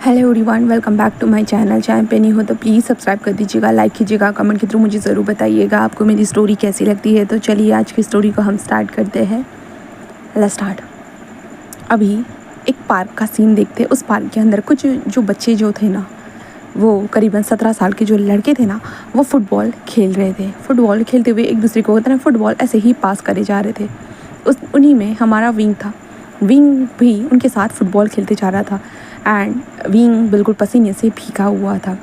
Hello everyone, welcome back to my channel. Channel पे नहीं हो तो प्लीज़ सब्सक्राइब कर दीजिएगा, लाइक कीजिएगा, कमेंट के थ्रू मुझे ज़रूर बताइएगा आपको मेरी स्टोरी कैसी लगती है। तो चलिए आज की स्टोरी को हम स्टार्ट करते हैं। Let's start. अभी एक पार्क का सीन देखते। उस पार्क के अंदर कुछ जो बच्चे जो थे ना, वो करीबन 17 साल के जो लड़के थे ना, वो फुटबॉल खेल रहे थे। फुटबॉल खेलते हुए एक दूसरे को होता है ना, फुटबॉल ऐसे ही पास करे जा रहे थे। उन्हीं में हमारा विंग था। विंग भी उनके साथ फुटबॉल खेलते जा रहा था एंड विंग बिल्कुल पसीने से भीगा हुआ था।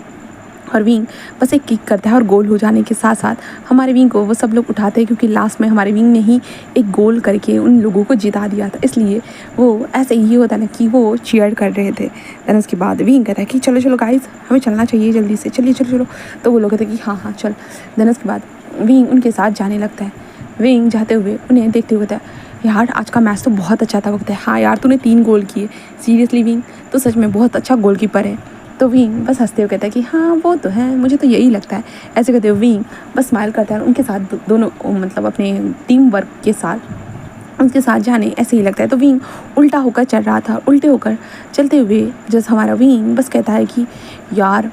और विंग बस एक किक करता है और गोल हो जाने के साथ साथ हमारे विंग को वो सब लोग उठाते हैं, क्योंकि लास्ट में हमारे विंग ने ही एक गोल करके उन लोगों को जिता दिया था। इसलिए वो ऐसे ही होता है ना कि वो चीयर कर रहे थे। देन उसके बाद विंग कहता है कि चलो चलो गाइस, हमें चलना चाहिए जल्दी से, चलिए चलो चलो। तो वो लोग कहते हैं कि हाँ हाँ चल। देन उसके बाद विंग उनके साथ जाने लगता है। विंग जाते हुए उन्हें देखते हुए कहता है, यार आज का मैच तो बहुत अच्छा था। वो कहता है, हाँ यार तूने 3 गोल किए, सीरियसली विंग तो सच में बहुत अच्छा गोलकीपर है। तो विंग बस हंसते हुए कहता है कि हाँ वो तो है, मुझे तो यही लगता है। ऐसे कहते हुए विंग बस स्माइल करता है। उनके साथ दोनों मतलब अपने टीम वर्क के साथ उनके साथ जाने ऐसे ही लगता है। तो विंग उल्टा होकर चल रहा था। उल्टे होकर चलते हुए जैसे हमारा विंग बस कहता है कि यार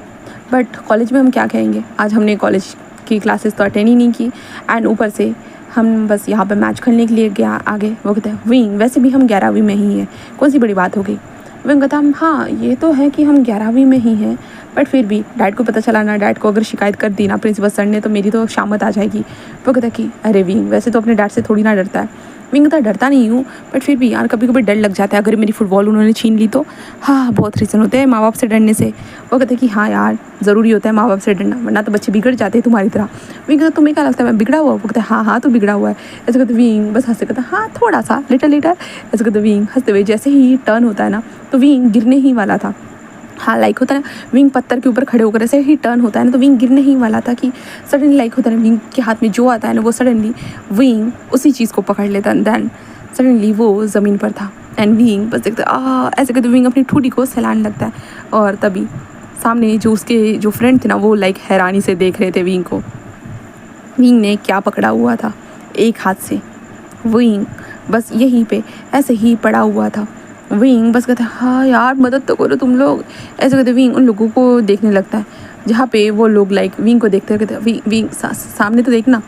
बट कॉलेज में हम क्या कहेंगे, आज हमने कॉलेज की क्लासेस तो अटेंड ही नहीं की एंड ऊपर से हम बस यहाँ पे मैच खेलने के लिए गया आगे। वो कहते हैं, विंग वैसे भी हम 11वीं में ही हैं, कौन सी बड़ी बात हो गई। विंग कहता है, हाँ ये तो है कि हम 11वीं में ही हैं, बट फिर भी डैड को पता चला ना, डैड को अगर शिकायत कर दी ना प्रिंसिपल सर ने, तो मेरी तो शामत आ जाएगी। वो कहता है कि अरे विंग वैसे तो अपने डैड से थोड़ी ना डरता है। विंग कहता है, डरता नहीं हूँ बट फिर भी यार कभी कभी डर लग जाता है, अगर मेरी फुटबॉल उन्होंने छीन ली तो। हाँ बहुत रीज़न होते हैं माँ बाप से डरने से। वो कहते हैं कि हाँ यार ज़रूरी होता है माँ बाप से डरना, वरना तो बच्चे बिगड़ जाते हैं तुम्हारी तरह। विंग कहता, तुम्हें क्या लगता है मैं बिगड़ा हुआ? वो कहता है, हाँ हाँ तो बिगड़ा हुआ है। ऐसे कहते विंग बस हंसते कहता, हाँ थोड़ा सा लिटल लिटल। ऐसे कहते विंग हंसते हुए जैसे ही टर्न होता है ना, तो विंग गिरने ही वाला था। हाँ लाइक होता है ना, विंग पत्थर के ऊपर खड़े होकर ऐसे ही टर्न होता है ना, तो विंग गिरने ही वाला था कि सडनली लाइक होता है ना, विंग के हाथ में जो आता है ना, वो सडनली विंग उसी चीज़ को पकड़ लेता है। देन सडनली वो ज़मीन पर था एंड विंग बस देखते ऐसे करते विंग अपनी ठूठी को सहलाने लगता है। और तभी सामने जो उसके जो फ्रेंड थे ना, वो लाइक हैरानी से देख रहे थे विंग को। विंग ने क्या पकड़ा हुआ था एक हाथ से, विंग बस यहीं पे ऐसे ही पड़ा हुआ था। विंग बस कहता है, हाँ यार मदद तो करो तुम लोग। ऐसे कहते विंग उन लोगों को देखने लगता है जहाँ पे वो लोग लाइक विंग को देखते कहते विंग सामने तो देखना।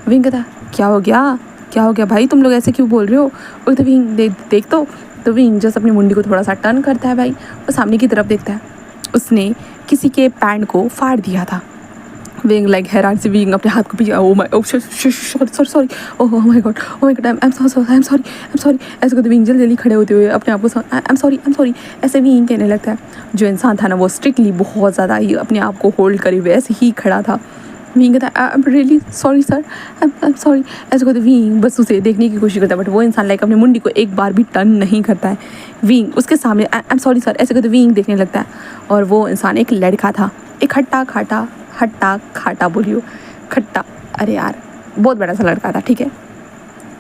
विंग कहता है, क्या हो गया, क्या हो गया भाई, तुम लोग ऐसे क्यों बोल रहे हो? और तो विंग देख तो विंग जस्ट अपनी मुंडी को थोड़ा सा टर्न करता है भाई, वो सामने की तरफ देखता है। उसने किसी के पैंट को फाड़ दिया था। विंग लाइक हैरान से विंग अपने हाथ को पीछे, oh my sorry sorry, oh my God, oh my God, I am sorry. ऐसे करते विंग जल्दी खड़े होते हुए अपने आप को आई एम सॉरी ऐसे विंग कहने लगता है। जो इंसान था ना, वो स्ट्रिक्टली बहुत ज़्यादा ही अपने आप को होल्ड करे हुए ऐसे ही खड़ा था। विंग कहता है, आई am really sorry sir, I am sorry. ऐसे करते विंग बस उसे देखने की कोशिश करता है, बट वो इंसान लाइक अपनी मुंडी को एक बार भी टर्न नहीं करता है। विंग उसके सामने आई एम सॉरी सर ऐसे करते विंग देखने लगता है। और वो इंसान एक लड़का था, एक हट्टा खाटा बोलियो, खट्टा, अरे यार बहुत बड़ा सा लड़का था, ठीक है।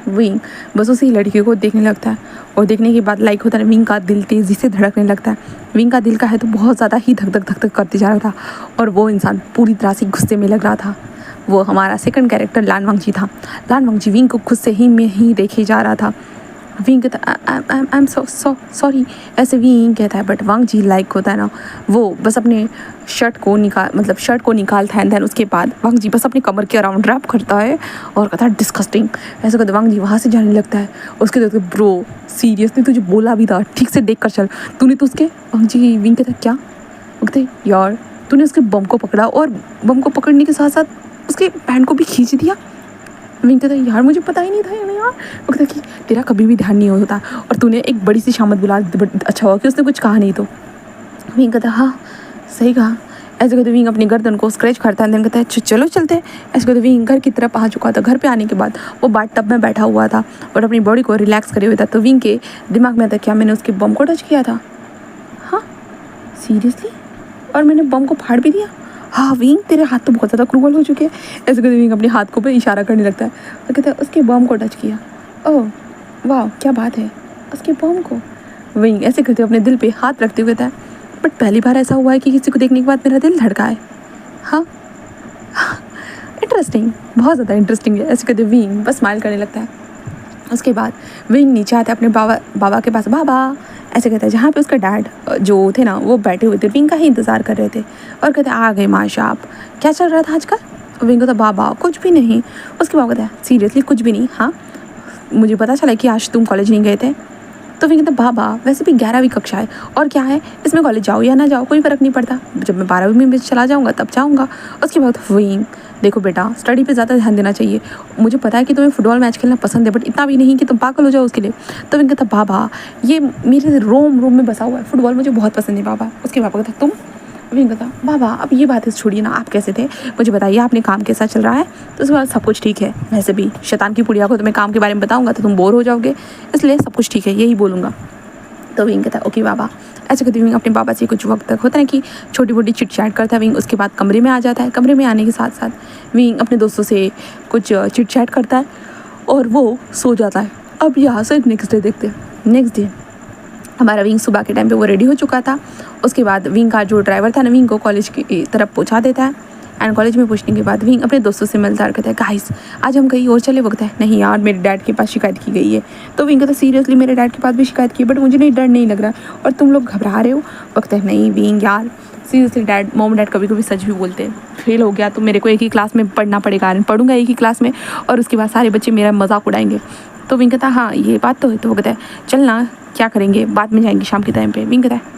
विंग बस उसी लड़के को देखने लगता है और देखने के बाद लाइक होता है विंग का दिल तेज़ी से धड़कने लगता है। विंग का दिल का है तो बहुत ज़्यादा ही धक धक करते जा रहा था और वो इंसान पूरी तरह से गुस्से में लग रहा था। वो हमारा सेकंड कैरेक्टर लानवांगजी था। लानवांगजी विंग को गुस्से ही में ही देखे जा रहा था। विंग कहता आई एम सॉरी ऐसे विंग कहता है, बट वांग जी लाइक होता है ना, वो बस अपने शर्ट को निकालता है। देन उसके बाद वांग जी बस अपने कमर के अराउंड रैप करता है और कहता है डिस्कस्टिंग। ऐसे कहते वांग जी वहाँ से जाने लगता है। उसके देखते ब्रो सीरियसली तुझे बोला भी था ठीक से देख कर चल, तूने तो उसके वांग जी विंग कहता क्या, वो कहते यार तूने उसके बम को पकड़ा और बम को पकड़ने के साथ साथ उसके पैंट को भी खींच दिया। विंग कहता है, यार मुझे पता ही नहीं था यार। वो कहता कि तेरा कभी भी ध्यान नहीं होता और तूने एक बड़ी सी शामत बुला, अच्छा हुआ कि उसने कुछ कहा नहीं तो। विंग कहता हाँ सही कहा। ऐसे कहते विंग अपनी गर्दन को स्क्रैच करता है। देन कहता है चलो चलते हैं। ऐसे कहते विंग घर की तरफ आ चुका था। घर पे आने के बाद वो बाथ टब में बैठा हुआ था और अपनी बॉडी को रिलैक्स करे हुए था। तो विंग के दिमाग में आता, क्या मैंने उसके बम को टच किया था? हाँ सीरियसली, और मैंने बम को फाड़ भी दिया? हाँ विंग तेरे हाथ तो बहुत ज़्यादा क्रूअल हो चुके हैं। ऐसे करते विंग अपने हाथ को पे इशारा करने लगता है और कहता है उसके बम को टच किया। ओह वाह क्या बात है, उसके बम को। विंग ऐसे करते अपने दिल पे हाथ रखते हुए कहता है, बट पहली बार ऐसा हुआ है कि किसी को देखने के बाद मेरा दिल धड़का है। हाँ इंटरेस्टिंग, बहुत ज़्यादा इंटरेस्टिंग है। ऐसे करते विंग बस स्माइल करने लगता है। उसके बाद विंग नीचे आता है अपने बाबा के पास। बाबा ऐसे कहता है, जहाँ पे उसका डैड जो थे ना वो बैठे हुए थे, विंग का ही इंतज़ार कर रहे थे और कहते आ गए माशा आप, क्या चल रहा था आजकल। विंग कहता बाबा कुछ भी नहीं। उसके बाद कहता है सीरियसली कुछ भी नहीं, हाँ मुझे पता चला कि आज तुम कॉलेज नहीं गए थे। तो विंग कहता बाबा वैसे भी 11वीं कक्षा है और क्या है इसमें, कॉलेज जाओ या ना जाओ कोई फ़र्क नहीं पड़ता, जब मैं 12वीं में चला जाऊँगा तब जाऊँगा। उसके बाद विंग देखो बेटा स्टडी पे ज़्यादा ध्यान देना चाहिए, मुझे पता है कि तुम्हें फुटबॉल मैच खेलना पसंद है बट इतना भी नहीं कि तुम पागल हो जाओ उसके लिए। तो विंग कहता बाबा ये मेरे रोम में बसा हुआ है, फुटबॉल मुझे बहुत पसंद है बाबा। उसके पापा कहता तुम। विंग कहता बाबा अब ये बातें छोड़िए ना, आप कैसे थे मुझे बताइए, आपने काम कैसा चल रहा है। तो उसके बाद सब कुछ ठीक है, वैसे भी शैतान की पुड़िया को तुम्हें काम के बारे में बताऊंगा तो तुम बोर हो जाओगे, इसलिए सब कुछ ठीक है यही बोलूँगा। तो विंग कहता ओके बाबा। ऐसे कहते विंग अपने पापा से कुछ वक्त तक होता है कि छोटी मोटी चिट चैट करता है विंग। उसके बाद कमरे में आ जाता है, कमरे में आने के साथ साथ विंग अपने दोस्तों से कुछ चिट चैट करता है और वो सो जाता है। अब यहाँ से नेक्स्ट डे देखते हैं। नेक्स्ट डे हमारा विंग सुबह के टाइम पे वो रेडी हो चुका था। उसके बाद विंग का जो ड्राइवर था ना विंग को कॉलेज की तरफ पहुँचा देता है एंड कॉलेज में पहुँचने के बाद विंग अपने दोस्तों से मिलता है, कहता है गाइस आज हम कहीं और चले। वक्त है नहीं यार मेरे डैड के पास शिकायत की गई है। तो विंग कहता सीरियसली मेरे डैड के पास भी शिकायत की बट मुझे नहीं डर नहीं लग रहा और तुम लोग घबरा रहे हो। वक्त है नहीं विंग यार सीरियसली डैड मॉम डैड कभी कभी सच भी बोलते हैं, फेल हो गया तो मेरे को एक ही क्लास में पढ़ना पड़ेगा, पढ़ूंगा एक ही क्लास में और उसके बाद सारे बच्चे मेरा मजाक उड़ाएंगे। तो विंग कहता हाँ ये बात तो है। तो वो कहता है चलना क्या करेंगे बाद में जाएंगे शाम के टाइम पे। विंग कहता है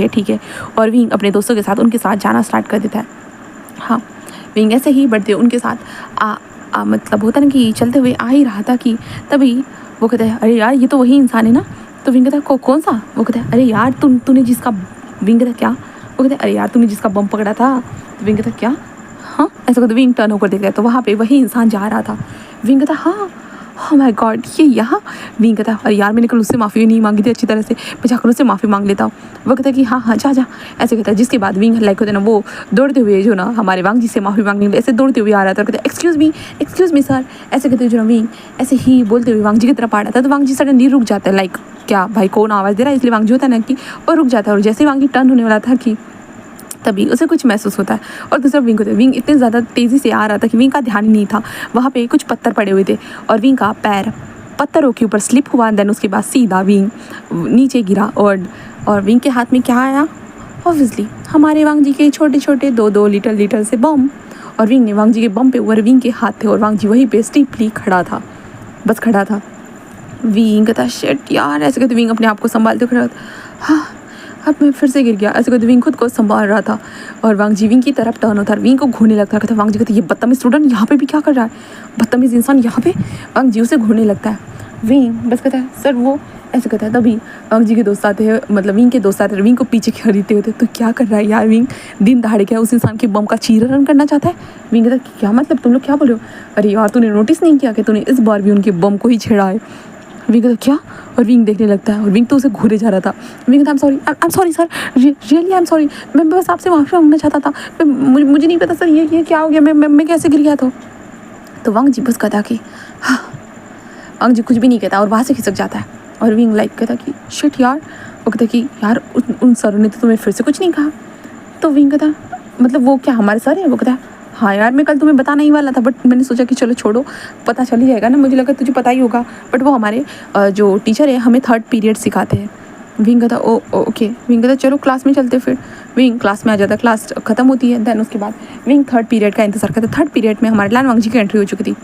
ठीक है और विंग अपने दोस्तों के साथ उनके साथ जाना स्टार्ट कर देता है। हाँ विंग ऐसे ही बढ़ते उनके साथ मतलब होता ना कि चलते हुए आ ही रहा था कि तभी वो कहता है अरे यार ये तो वही इंसान है ना। तो विंग कहता है कौन सा। वो कहता है अरे यार तूने जिसका। विंग कहता क्या। वो कहता है अरे यार तूने जिसका बम पकड़ा था। तो विंग कहता क्या हाँ। ऐसा कहते विंग टर्न होकर देखता है तो वहाँ पे वही इंसान जा रहा था। विंग कहता हाँ ओह माय गॉड ये यहाँ। विंग कहता है अरे यार मैंने कल उससे माफ़ी नहीं मांगी थी अच्छी तरह से, मैं जाकर उससे माफ़ी मांग लेता हूँ। वो कहता है कि हाँ जा। ऐसे कहता है जिसके बाद विंग लाइक होता है ना वो दौड़ते हुए जो ना हमारे वांग जी से माफ़ी मांगने ऐसे दौड़ते हुए आ रहा था और कहता है एक्सक्यूज़ मी सर। ऐसे कहते जो ना विंग ऐसे ही बोलते हुए वांग जी की तरफ आ रहा था। तो वांग जी सडनली रुक जाता है लाइक क्या भाई कौन आवाज़ दे रहा है, इसलिए वांग जी होता है ना कि वो रुक जाता है और जैसे वांग जी टर्न होने वाला था कि तभी उसे कुछ महसूस होता है। और दूसरा विंग होता है, विंग इतने ज़्यादा तेज़ी से आ रहा था कि विंग का ध्यान ही नहीं था, वहाँ पे कुछ पत्थर पड़े हुए थे और विंग का पैर पत्थरों के ऊपर स्लिप हुआ। देन उसके बाद सीधा विंग नीचे गिरा और विंग के हाथ में क्या आया, ऑब्वियसली हमारे वांग जी के छोटे छोटे दो लिटल से बम। और विंग ने वांग जी के बम पे ऊपर विंग के हाथ थे और वांग जी वहीं पे स्टिफली खड़ा था, बस खड़ा था। विंग कहता शिट यार। ऐसे कहते विंग अपने आप को संभालते खड़ा था, हाँ अब मैं फिर से गिर गया। ऐसे कहते विंग खुद को संभाल रहा था और वांग जी विंग की तरफ टर्न होता है, विंग को घूरने लगता है। कहता वांग जी कहते ये बदतमीज स्टूडेंट यहाँ पे भी क्या कर रहा है, बदतमीज इंसान यहाँ पे। वांग जी उसे घूरने लगता है। विंग बस कहता है सर वो। ऐसे कहता है तभी वांग जी के दोस्त आते हैं, मतलब विंग के दोस्त आते हैं, विंग को पीछे खरीदते होते तो क्या कर रहा है यार विंग, दिन दहाड़े क्या उस इंसान के बम का चीरा रन करना चाहता है। विंग कहता है क्या मतलब तुम लोग क्या बोल रहे हो, अरे यार तूने नोटिस नहीं किया कि तूने इस बार भी उनके बम को ही छेड़ा है। विंग कहता क्या, और विंग देखने लगता है और विंग तो उसे घूरे जा रहा था। विंग कहता I am sorry sir, really I am sorry, मैं बस आपसे माफ़ी मांगना चाहता था, मुझे नहीं पता सर ये क्या हो गया, मैं कैसे गिर गया। तो वांग जी बस कहता कि हाँ। वांग जी कुछ भी नहीं कहता और वहाँ से खिसक जाता है और विंग लाइक कहता कि शिट यार। वो कहता कि यार उन सरों ने तो तुम्हें फिर से कुछ नहीं कहा। तो विंग कहता मतलब वो क्या हमारे सर है। वो कहता हाँ यार मैं कल तुम्हें बताना ही वाला था बट मैंने सोचा कि चलो छोड़ो, पता चल ही जाएगा ना, मुझे लगा तुझे पता ही होगा। बट वो हमारे जो टीचर है हमें 3rd पीरियड सिखाते हैं। विंग कहता ओके। विंग कहता चलो क्लास में चलते। फिर विंग क्लास में आ जाता है, क्लास ख़त्म होती है। देन उसके बाद विंग 3rd पीरियड का इंतजार करता है। 3rd पीरियड में हमारे लान वांग जी की एंट्री हो चुकी थी।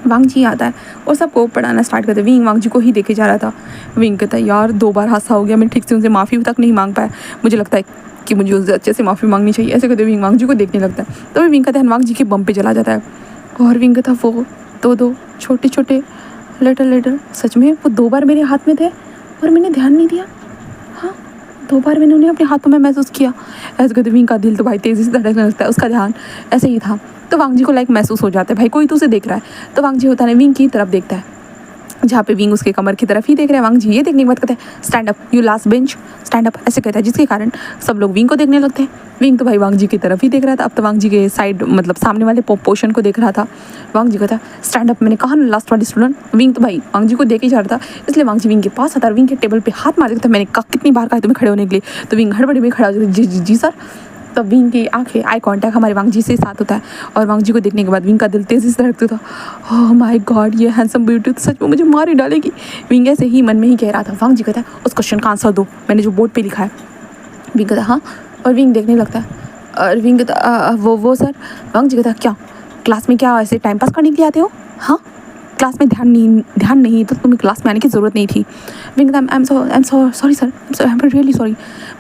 वांग जी आता है और सबको पढ़ाना स्टार्ट करते। विंग वांग जी को ही देखे जा रहा था। विंग कहता है यार 2 बार हादसा हो गया, मैं ठीक से उनसे माफ़ी तक नहीं मांग पाया, मुझे लगता है कि मुझे उससे अच्छे से माफ़ी मांगनी चाहिए। ऐसे कहते विंग वांग जी को देखने लगता है। तो विंग का ध्यान वांग जी के बम पे चला जाता है और विंग कहता वो दो छोटे लिटल सच में वो 2 बार मेरे हाथ में थे और मैंने ध्यान नहीं दिया। हाँ 2 बार मैंने उन्हें अपने हाथों में महसूस किया। ऐसे कहते विंग का दिल तो भाई तेज़ी से धड़कने लगता है, उसका ध्यान ऐसे ही था। तो वांग जी को लाइक महसूस हो जाता है भाई कोई तो उसे देख रहा है। तो वांग जी होता है विंग की तरफ देखता है जहाँ पे विंग उसके कमर की तरफ ही देख रहे हैं। वांग जी ये देखने के बाद कहते हैं stand up you last bench, stand up ऐसे कहता है, जिसके कारण सब लोग विंग को देखने लगते हैं। विंग तो भाई वांग जी की तरफ ही देख रहा था, अब तो वांग जी के साइड मतलब सामने वाले पोर्शन को देख रहा था। वांग जी कहता है स्टैंड अप, मैंने कहा ना लास्ट वाली स्टूडेंट। विंग तो भाई वांग जी को देख ही जा रहा था, इसलिए वांग जी विंग के पास आता है, विंग के टेबल पर हाथ मार देता है। मैंने कहा कितनी बार कहा तुम्हें खड़े होने के लिए। तो विंग हड़बड़ी में खड़ा हो जाता है, जी सर। तब विंग की आंखें आई कांटेक्ट हमारे वांग जी से साथ होता है और वांग जी को देखने के बाद विंग का दिल तेज़ी से धड़कता था। ओह माय गॉड, ये हैंडसम ब्यूटी तो सच में मुझे मार ही डालेगी। विंग ऐसे ही मन में ही कह रहा था। वांग जी कहता है उस क्वेश्चन का आंसर दो, मैंने जो बोर्ड पे लिखा है। विंग कहता हाँ, और विंग देखने लगता है और विंग कहता वो सर। वांग जी कहता क्या क्लास में क्या ऐसे टाइम पास करने के लिए आते हो? हाँ, क्लास में ध्यान नहीं तो तुम्हें क्लास में आने की ज़रूरत नहीं थी। विंग कहता I am sorry sir, I am really sorry.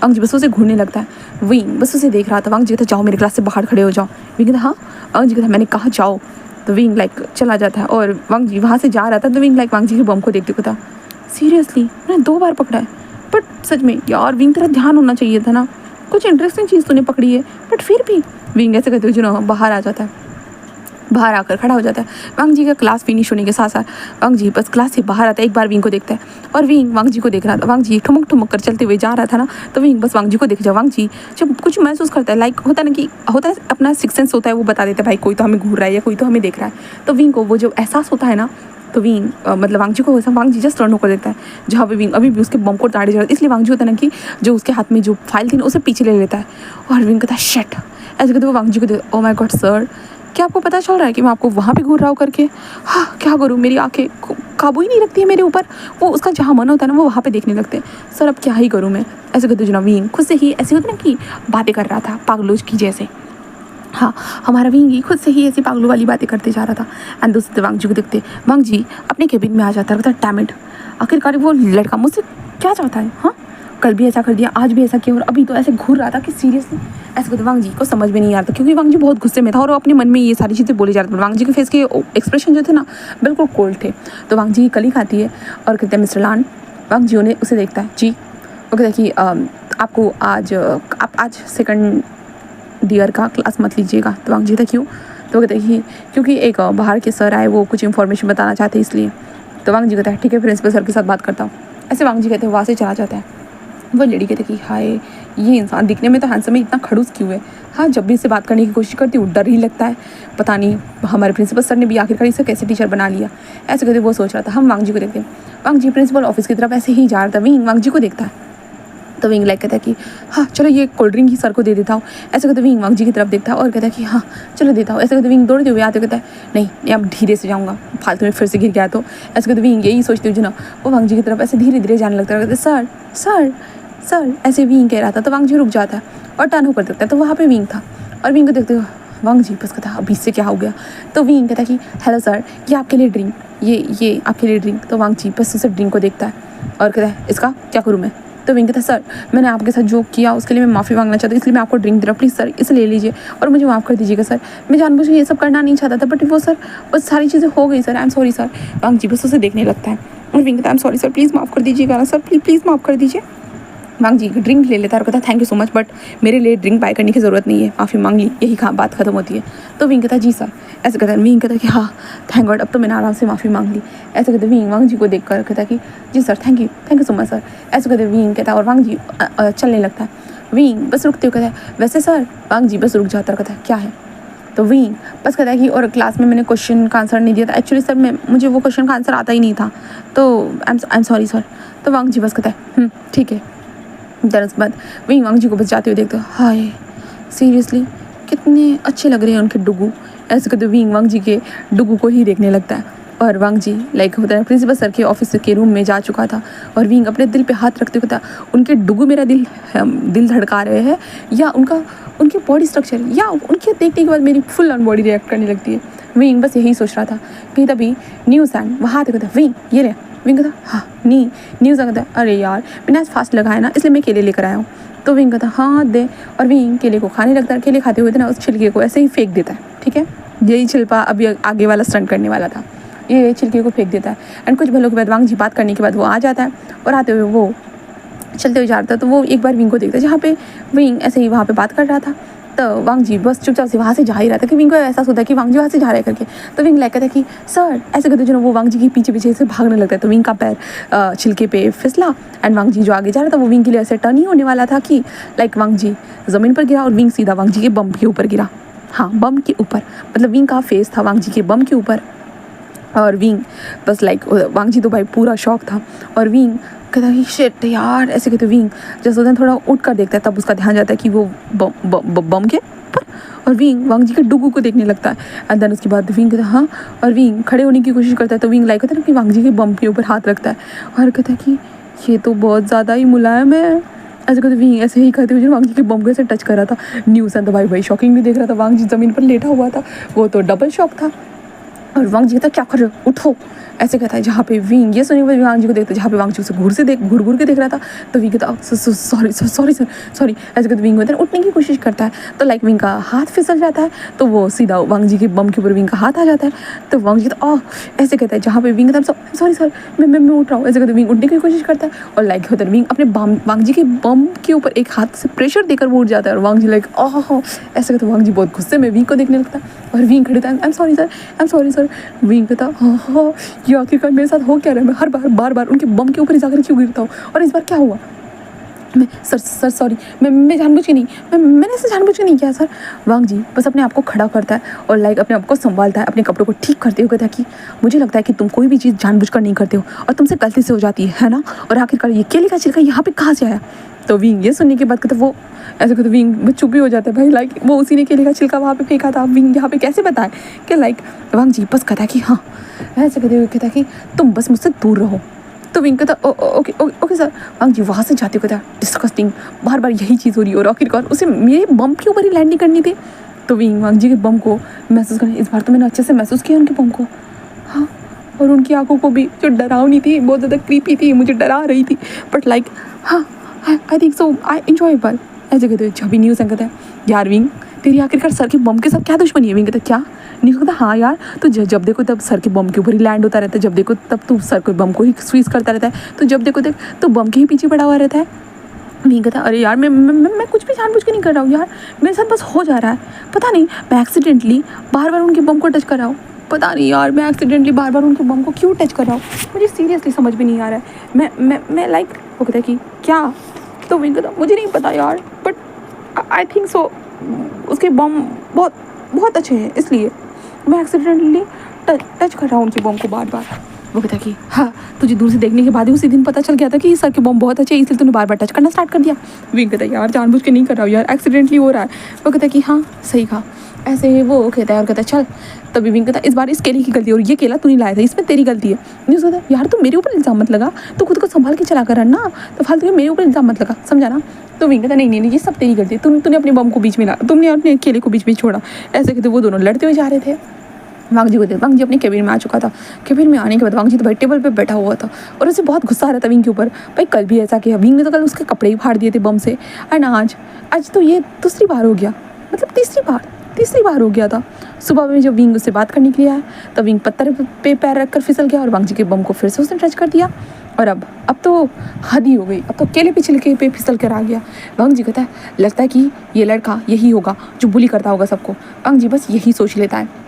Wang ji बस उसे घूरने लगता है। विंग बस उसे देख रहा था। वांग जी कहता जाओ मेरे क्लास से बाहर खड़े हो जाओ। विंग कहता हाँ। वांग जी कहता मैंने कहा जाओ। तो विंग लाइक चला जाता है और वांग जी वहाँ से जा रहा था तो विंग लाइक वांग जी के बम को देखते कहता सीरियसली मैंने 2 बार पकड़ा है, बट सच में यार विंग तेरा ध्यान होना चाहिए था ना, कुछ इंटरेस्टिंग चीज़ तूने पकड़ी है बट फिर भी। विंग ऐसे कहते हुए जो बाहर आ जाता है, बाहर आकर खड़ा हो जाता है। वांग जी का क्लास फिनिश होने के साथ साथ वांग जी बस क्लास से बाहर आता है, एक बार विंग को देखता है और विंग वांग जी को देख रहा था। वांग जी ठुमक ठुमक कर चलते हुए जा रहा था ना, तो विंग बस वांग जी को देख जाओ। वांग जी जब कुछ महसूस करता है लाइक होता है ना कि होता है अपना सिक्स सेंस होता है, वो बता देता है भाई कोई तो हमें घूर रहा है या कोई तो हमें देख रहा है। तो विंग को वो जो एहसास होता है ना, तो विंग मतलब वांग जी को वैसा वांग जी जस्ट टर्न होकर देता है जहाँ पे विंग अभी भी उसके बम को ताड़े जा रहा है। इसलिए वांग जी होता है ना कि जो उसके हाथ में जो फाइल थी ना उसे पीछे ले लेता है और विंग कहता है शिट। ऐसे कहते वो वांग जी को दे। ओ माय गॉड सर, क्या आपको पता चल रहा है कि मैं आपको वहाँ पे घूर रहा हूँ करके? हाँ क्या करूँ, मेरी आंखें काबू ही नहीं रखती है मेरे ऊपर। वो उसका जहाँ मन होता है ना वो वहाँ पे देखने लगते हैं। सर अब क्या ही करूँ मैं? ऐसे कहते जो विंग खुद से ही ऐसे होता ना कि बातें कर रहा था पागलों की जैसे। हाँ, हमारा विंग ही खुद से ही ऐसी पागलों वाली बातें करते जा रहा था। एंड दूसरे वांग जी को देखते वांग जी अपने केबिन में आ जाता है। डैम इट, आखिरकार वो लड़का मुझसे क्या चाहता है? हाँ, कल भी ऐसा कर दिया, आज भी ऐसा किया और अभी तो ऐसे घूर रहा था कि सीरियसली। ऐसे कहते वांग जी को समझ में नहीं आ रहा था क्योंकि वांग जी बहुत गुस्से में था और वो अपने मन में ये सारी चीज़ें बोले जा रहे थे। वांग जी के फेस के एक्सप्रेशन जो थे ना बिल्कुल कोल्ड थे। तो वांग जी कली खाती है और कहते हैं मिस्टर लान। वांग जी उन्हें उसे देखता है जी। वो कहता है कि आपको आप आज सेकंड ईयर का क्लास मत लीजिएगा। तो वांग जी था क्यों? तो वो कहते हैं कि क्योंकि एक बाहर के सर आए, वो कुछ इन्फॉर्मेशन बताना चाहते हैं इसलिए। तो वांग जी कहता है ठीक है, प्रिंसिपल सर के साथ बात करता हूँ। ऐसे वांग जी कहते हैं वहाँ से चला जाता है। वो लड़की कहती कि हाय ये इंसान दिखने में तो हैंडसम है, इतना खड़ूस क्यों है? हाँ, जब भी इससे बात करने की कोशिश करती हूँ डर ही लगता है। पता नहीं हमारे प्रिंसिपल सर ने भी आखिरकार इसे कैसे टीचर बना लिया। ऐसे कहते वो सोच रहा था। हम वांग जी को देखते हैं। वांग जी प्रिंसिपल ऑफिस की तरफ ऐसे ही जा रहा था। विंग वांग जी को देखता है तो विंग लाइक कहता है कि हाँ चलो ये कोल्ड ड्रिंक ही सर को दे देता हूँ। ऐसे कहते विंग वांग जी की तरफ देखता है और कहता है कि हाँ चलो देता हूँ। ऐसे कहते विंग दौड़ते हुए आते कहता है नहीं अब धीरे से जाऊँगा, फालतू में फिर से गिर गया तो। ऐसे कहते विंग यही सोचते हुए वो वांग जी की तरफ ऐसे धीरे धीरे जाने लगता है। कहते सर सर सर ऐसे विंग कह रहा था। तो वांग जी रुक जाता है और टर्न होकर देखता है तो वहाँ पे विंग था और विंग को देखते हुए वांग जी बस कहता अभी इससे क्या हो गया? तो विंग कहता कि हेलो सर, ये आपके लिए ड्रिंक, ये आपके लिए ड्रिंक। तो वांग जी बस उसे ड्रिंक को देखता है और कहता है इसका क्या करूँ मैं? तो विंग कहता सर मैंने आपके साथ जो किया उसके लिए मैं माफ़ी मांगना चाहता हूँ, इसलिए मैं आपको ड्रिंक दे रहा हूँ, प्लीज़ सर इसे ले लीजिए और मुझे माफ़ कर दीजिएगा सर। मैं जानबूझ के ये सब करना नहीं चाहता था बट वो सर बस सारी चीज़ें हो गई sir, I am sorry sir. Wang ji बस उसे देखने लगता है और विंग कहता I am sorry sir, please माफ़ कर दीजिएगा ना सर, प्लीज़ माफ़ कर दीजिए। वांग जी ड्रिंक ले लेता है और कहता है thank you so much but मेरे लिए ड्रिंक बाय करने की ज़रूरत नहीं है, माफ़ी मांग ली, यही बात खत्म होती है। तो विंग कहता है जी सर। ऐसे कहता है विंग कहता है कि हाँ थैंक गॉड अब तो मैंने आराम से माफ़ी मांग ली। ऐसे कहते विंग वांग जी को देख कर कहता है कि जी sir thank you so much sir. ऐसे कहते विंग कहता है और वांग जी चलने लगता है। विंग बस रुकते हुए कहता है वैसे सर। वांग जी बस रुक जाता है कहता है क्या है? तो विंग बस कहता है कि और क्लास में मैंने क्वेश्चन का आंसर नहीं दिया था, एक्चुअली सर मुझे वो क्वेश्चन का आंसर आता ही नहीं था, तो आई एम सॉरी सर। तो वांग जी बस कहता है ठीक है। दरअसल बाद विंग वांग जी को बस जाते हुए देखते हाय सीरियसली कितने अच्छे लग रहे हैं उनके डुगू। ऐसे कहते विंग वांग जी के डुगू को ही देखने लगता है और वांग जी लाइक होता है प्रिंसिपल सर के ऑफिस के रूम में जा चुका था और विंग अपने दिल पे हाथ रखते हुए था उनके डुगू मेरा दिल धड़का रहे हैं या उनके बॉडी स्ट्रक्चर या उनके देखने के बाद मेरी फुल ऑन बॉडी रिएक्ट करने लगती है। विंग बस यही सोच रहा था कि तभी न्यूज़ एंड वहाँ आते कहता विंग ये ले। विंग कहता हाँ न्यूज़ कहता अरे यार मैंने आज फास्ट लगाया ना इसलिए मैं केले लेकर आया हूँ। तो विंग कहता हाँ दे और विंग केले को खाने लगता है। केले खाते हुए ना उस छिलके को ऐसे ही फेंक देता है। ठीक है, यही छिलका अभी आगे वाला स्टंट करने वाला था, ये छिलके को फेंक देता है। एंड कुछ भलों के बाद वांग जी बात करने के बाद वो आ जाता है और आते हुए वो चलते हुए जा रहा था तो वो एक बार विंग को देखता है जहाँ पे विंग ऐसे ही वहाँ पे बात कर रहा था। तो वांग जी बस चुपचाप से वहाँ से जा ही रहा था कि विंग को एहसास होता है कि वांग जी वहाँ से जा रहा है करके। तो विंग लाइक कहता है कि सर ऐसे करते जो वो वांग जी के पीछे से भागने लगता है। तो विंग का पैर छिलके पे फिसला एंड वांग जी जो आगे जा रहा था वो विंग के लिए ऐसे टर्न ही होने वाला था कि लाइक वांग जी ज़मीन पर गिरा और विंग सीधा वांग जी के बम के ऊपर गिरा। हाँ, बम के ऊपर, मतलब विंग का फेस था वांग जी के बम के ऊपर और विंग बस लाइक वांग जी तो भाई पूरा शौक था और विंग कहता है कि शिट यार, ऐसे कहते विंग जैसे होता है थोड़ा उठ कर देखता है, तब उसका ध्यान जाता है कि वो बम के ऊपर, और विंग वांग जी के डुगू को देखने लगता है। एंड देन उसके बाद विंग कहता है हाँ, और विंग खड़े होने की कोशिश करता है, तो विंग लाइक होता है ना कि वांग जी के बम के ऊपर हाथ रखता है और कहता है कि ये तो बहुत ज़्यादा ही मुलायम है। ऐसे कहते विंग ऐसे ही करते हुए वांग जी के बम को ऐसे टच कर रहा था। न्यूज़ तो भाई शॉकिंग भी देख रहा था, वांग जी ज़मीन पर लेटा हुआ था, वो तो डबल शॉक था। और वांग जी कहता क्या कर रहे हो, उठो, ऐसे कहता है। जहाँ पे विंग ये सुने हुए वांग जी को देखते, जहाँ पे वांग जी उसे घूर के देख रहा था, तो विंग कहता सॉरी ऐसे कहते विंग होता है उठने की कोशिश करता है, तो लाइक विंग का हाथ फिसल जाता है, तो वो सीधा वांग जी के बम के ऊपर विंग का हाथ आ जाता है। तो वांग जी तो ऐसे कहता है, जहाँ पे विंग कहता है सॉरी मैं उठ रहा हूँ, ऐसे कहते विंग उठने की कोशिश करता है, और लाइक होता है विंग अपने वांग जी के बम के ऊपर एक हाथ से प्रेशर देकर वो उठ जाता है, और वांग जी लाइक ऐसे कहते वांग जी बहुत गुस्से में विंग को देखने लगता है, और विंग खड़े था आई एम सॉरी सर। विंग कहता हाँ ये आखिरकार मेरे साथ हो क्या रहा है, मैं हर बार उनके बम के ऊपर ही जाकर क्यों गिरता हूँ, और इस बार क्या हुआ। मैं सर सॉरी, मैं जानबूझ के नहीं, मैंने ऐसे जानबूझ के नहीं किया सर। वांग जी बस अपने आप को खड़ा करता है और लाइक अपने आप को संभालता है, अपने कपड़ों को ठीक करते हुए कहता है कि मुझे लगता है कि तुम कोई भी चीज़ जानबूझ कर नहीं करते हो और तुमसे गलती से हो जाती है ना, और आखिरकार ये केले का छिलका यहाँ पे कहाँ से आया। तो विंग ये सुनने के बाद कहता वो ऐसे कहते विंग चुप ही हो जाता है भाई, लाइक वो उसी ने केले का छिलका वहाँ पे फेंका था, विंग यहाँ पे कैसे बताए कि लाइक वांग जी बस कहता है कि हाँ, ऐसे कहते हुए कहता है कि तुम बस मुझसे दूर रहो। तो विंग कहता ओके सर। वांग जी वहाँ से जाते हुए कहता डिस्कस्टिंग, बार यही चीज़ हो रही है, और आखिरकार उसे मेरे बम के ऊपर ही लैंडिंग करनी थी। तो विंग वांग जी के बम को महसूस करने, इस बार तो मैंने अच्छे से महसूस किया उनके बम को, हाँ, और उनकी आंखों को भी जो डरावनी थी, बहुत ज़्यादा क्रीपी थी, मुझे डरा रही थी, बट लाइक हाँ I think so I enjoyable. ऐसे कहते जब भी न्यूज़ कहता है यार विंग तेरी आखिरकार सर के बम के साथ क्या दुश्मनी है। विंग कहता क्या, न्यूज़ कहता हाँ यार, तो जब देखो तब सर के बम के ऊपर ही लैंड होता रहता है, जब देखो तब तू सर के बम को ही स्क्वीज करता रहता है, तो जब देखो देख तो बम के ही पीछे पड़ा हुआ रहता है। विंग कहता अरे यार मैं कुछ भी जानबूझ के नहीं कर रहा हूँ यार, मेरे साथ बस हो जा रहा है, पता नहीं मैं एक्सीडेंटली बार उनके बम को टच कर रहा हूँ, पता नहीं यार मैं एक्सीडेंटली बार उनके बम को क्यों टच कर रहा हूँ, मुझे सीरियसली समझ में नहीं आ रहा है। मैं लाइक वो कहता है कि क्या, तो विंग कहता मुझे नहीं पता यार, बट आई थिंक सो उसके बम बहुत अच्छे हैं, इसलिए मैं एक्सीडेंटली टच कर रहा हूँ उनके बम को बार। वो कहता कि हाँ, तुझे दूर से देखने के बाद ही उसी दिन पता चल गया था कि सर के बम बहुत अच्छे हैं, इसलिए तूने बार टच करना स्टार्ट कर दिया। विंग कहता यार जानबूझ के नहीं कर रहा हूँ यार, एक्सीडेंटली हो रहा है। वो कहता कि हाँ सही कहा, ऐसे ही वो कहता है और कहता है चल। तभी विंग कहता इस बार इस केले की गलती, और ये केला तू नहीं लाया था, इसमें तेरी गलती है। न्यूज़ कहता यार तू मेरे ऊपर इल्ज़ाम मत लगा, तो खुद को संभाल के चला कर ना, तो फालतू में मेरे ऊपर इल्ज़ाम मत लगा, समझा ना। तो विंग कहता नहीं ये सब तेरी गलती है, तूने अपने बम को बीच में ला, तुमने अपने केले को बीच में छोड़ा। ऐसे कहते वो दोनों लड़ते हुए जा रहे थे। वांग जी को देख, वांग जी अपने केबिन में आ चुका था। केबिन में आने के बाद वांग जी तो भाई टेबल पे बैठा हुआ था और उसे बहुत गुस्सा आ रहा था विंग के ऊपर। भाई कल भी ऐसा किया, विंग ने तो कल उसके कपड़े ही फाड़ दिए थे बम से, एंड आज तो ये दूसरी बार हो गया, मतलब तीसरी बार हो गया था। सुबह में जब विंग उससे बात करने के लिए आया, तब विंग पत्थर पे पैर रखकर फिसल गया और वांग जी के बम को फिर से उसने टच कर दिया। और अब तो हद ही हो गई, अब तो केले पे छिलके पे फिसल कर आ गया। वांग जी कहता है लगता है कि ये लड़का यही होगा जो बुली करता होगा सबको। वांग जी बस यही सोच लेता है।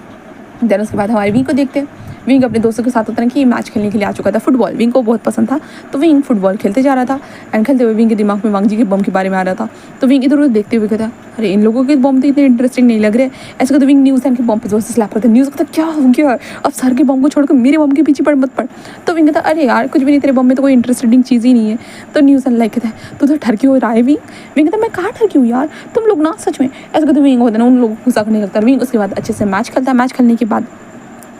देन उसके बाद हमारे विंग को देखते हैं। विंग अपने दोस्तों के साथ होता है कि मैच खेलने के लिए आ चुका था, फुटबॉल विंग को बहुत पसंद था, तो विंग फुटबॉल खेलते जा रहा था। एंड खेलते हुए विंग के दिमाग में वांग जी के बम के बारे में आ रहा था। तो विंग इधर उधर देखते हुए कहता अरे इन लोगों के बम तो इतने इंटरेस्टिंग नहीं लग रहे। ऐसे कहते विंग न्यूज़ के बम पे जोर से स्लैप करता है। न्यूज़ कहता क्या हो गया, अब सर के बम को छोड़कर मेरे बम के पीछे मत पड़। तो विंग कहता अरे यार कुछ भी नहीं, तेरे बम में तो कोई इंटरेस्टिंग चीज़ ही नहीं है। तो न्यूज़ लाइक कहता है तू तो ठरकी हो रहा है विंग। विंग कहता मैं कहाँ ठरकी हूँ यार, तुम लोग ना सच में। ऐसे कहते विंग होता है ना उन लोगों को गुस्सा करने लगता है। विंग उसके बाद अच्छे से मैच खेलता है। मैच खेलने के बाद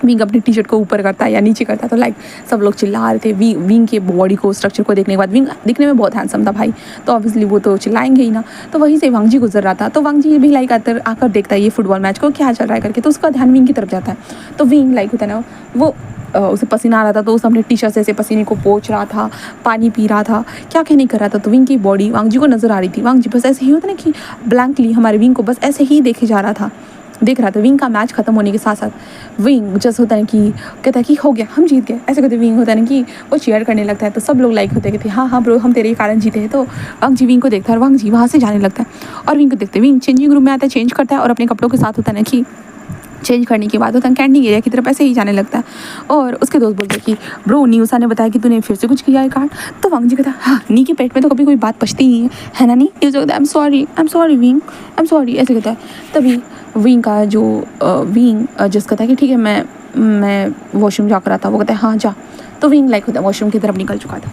विंग अपनी टी शर्ट को ऊपर करता है या नीचे करता है, तो लाइक सब लोग चिल्ला रहे थे। विंग के बॉडी को स्ट्रक्चर को देखने के बाद, विंग दिखने में बहुत हैंडसम था भाई, तो ऑब्वियसली वो तो चिल्लाएंगे ही ना। तो वहीं से वांग जी गुजर रहा था, तो वांग जी भी लाइक आकर देखता है ये फुटबॉल मैच को क्या चल रहा है करके, तो उसका ध्यान विंग की तरफ जाता है। तो विंग लाइक होता है ना वो उसे पसीना आ रहा था, तो उसे अपने टी शर्ट से ऐसे पसीने को पोंछ रहा था, पानी पी रहा था, क्या नहीं कर रहा था। तो विंग की बॉडी वांग जी को नज़र आ रही थी। वांग जी बस ऐसे ही होता ना कि ब्लैंकली हमारे विंग को बस ऐसे ही देख रहा था। विंग का मैच खत्म होने के साथ साथ विंग जैसे होता है कि कहता है कि हो गया हम जीत गए। ऐसे कहते विंग होता है ना कि वो चीयर करने लगता है, तो सब लोग लाइक होते हैं कि हाँ ब्रो हम तेरे कारण जीते हैं। तो वांग जी विंग को देखता है और वांग जी वहाँ से जाने लगता है। और विंग को देखते विंग चेंजिंग रूम में आता है, चेंज करता है और अपने कपड़ों के साथ होता है ना कि चेंज करने के बाद होता है कैंटीन एरिया की तरफ ऐसे ही जाने लगता है। और उसके दोस्त बोलते हैं कि ब्रो न्यूज़ा ने बताया कि तूने फिर से कुछ किया है कांड। तो वांग जी कहता है हाँ नी के पेट में तो कभी कोई बात पचती नहीं है ना नी। न्यूज़ कहता है आई am sorry wing, I am sorry ऐसे कहता है। तभी विंग का जो विंग जिस कहता है कि ठीक है मैं वॉशरूम जाकर आता, वो कहता है हाँ जा। तो विंग लाइक होता है वॉशरूम की तरफ निकल चुका था।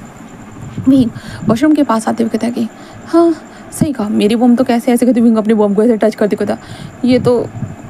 विंग वॉशरूम के पास आते हुए कहता है कि हाँ सही कहा, मेरी बॉम तो कैसे ऐसे कहते विंग अपनी बॉम को ऐसे टच करते कहता ये तो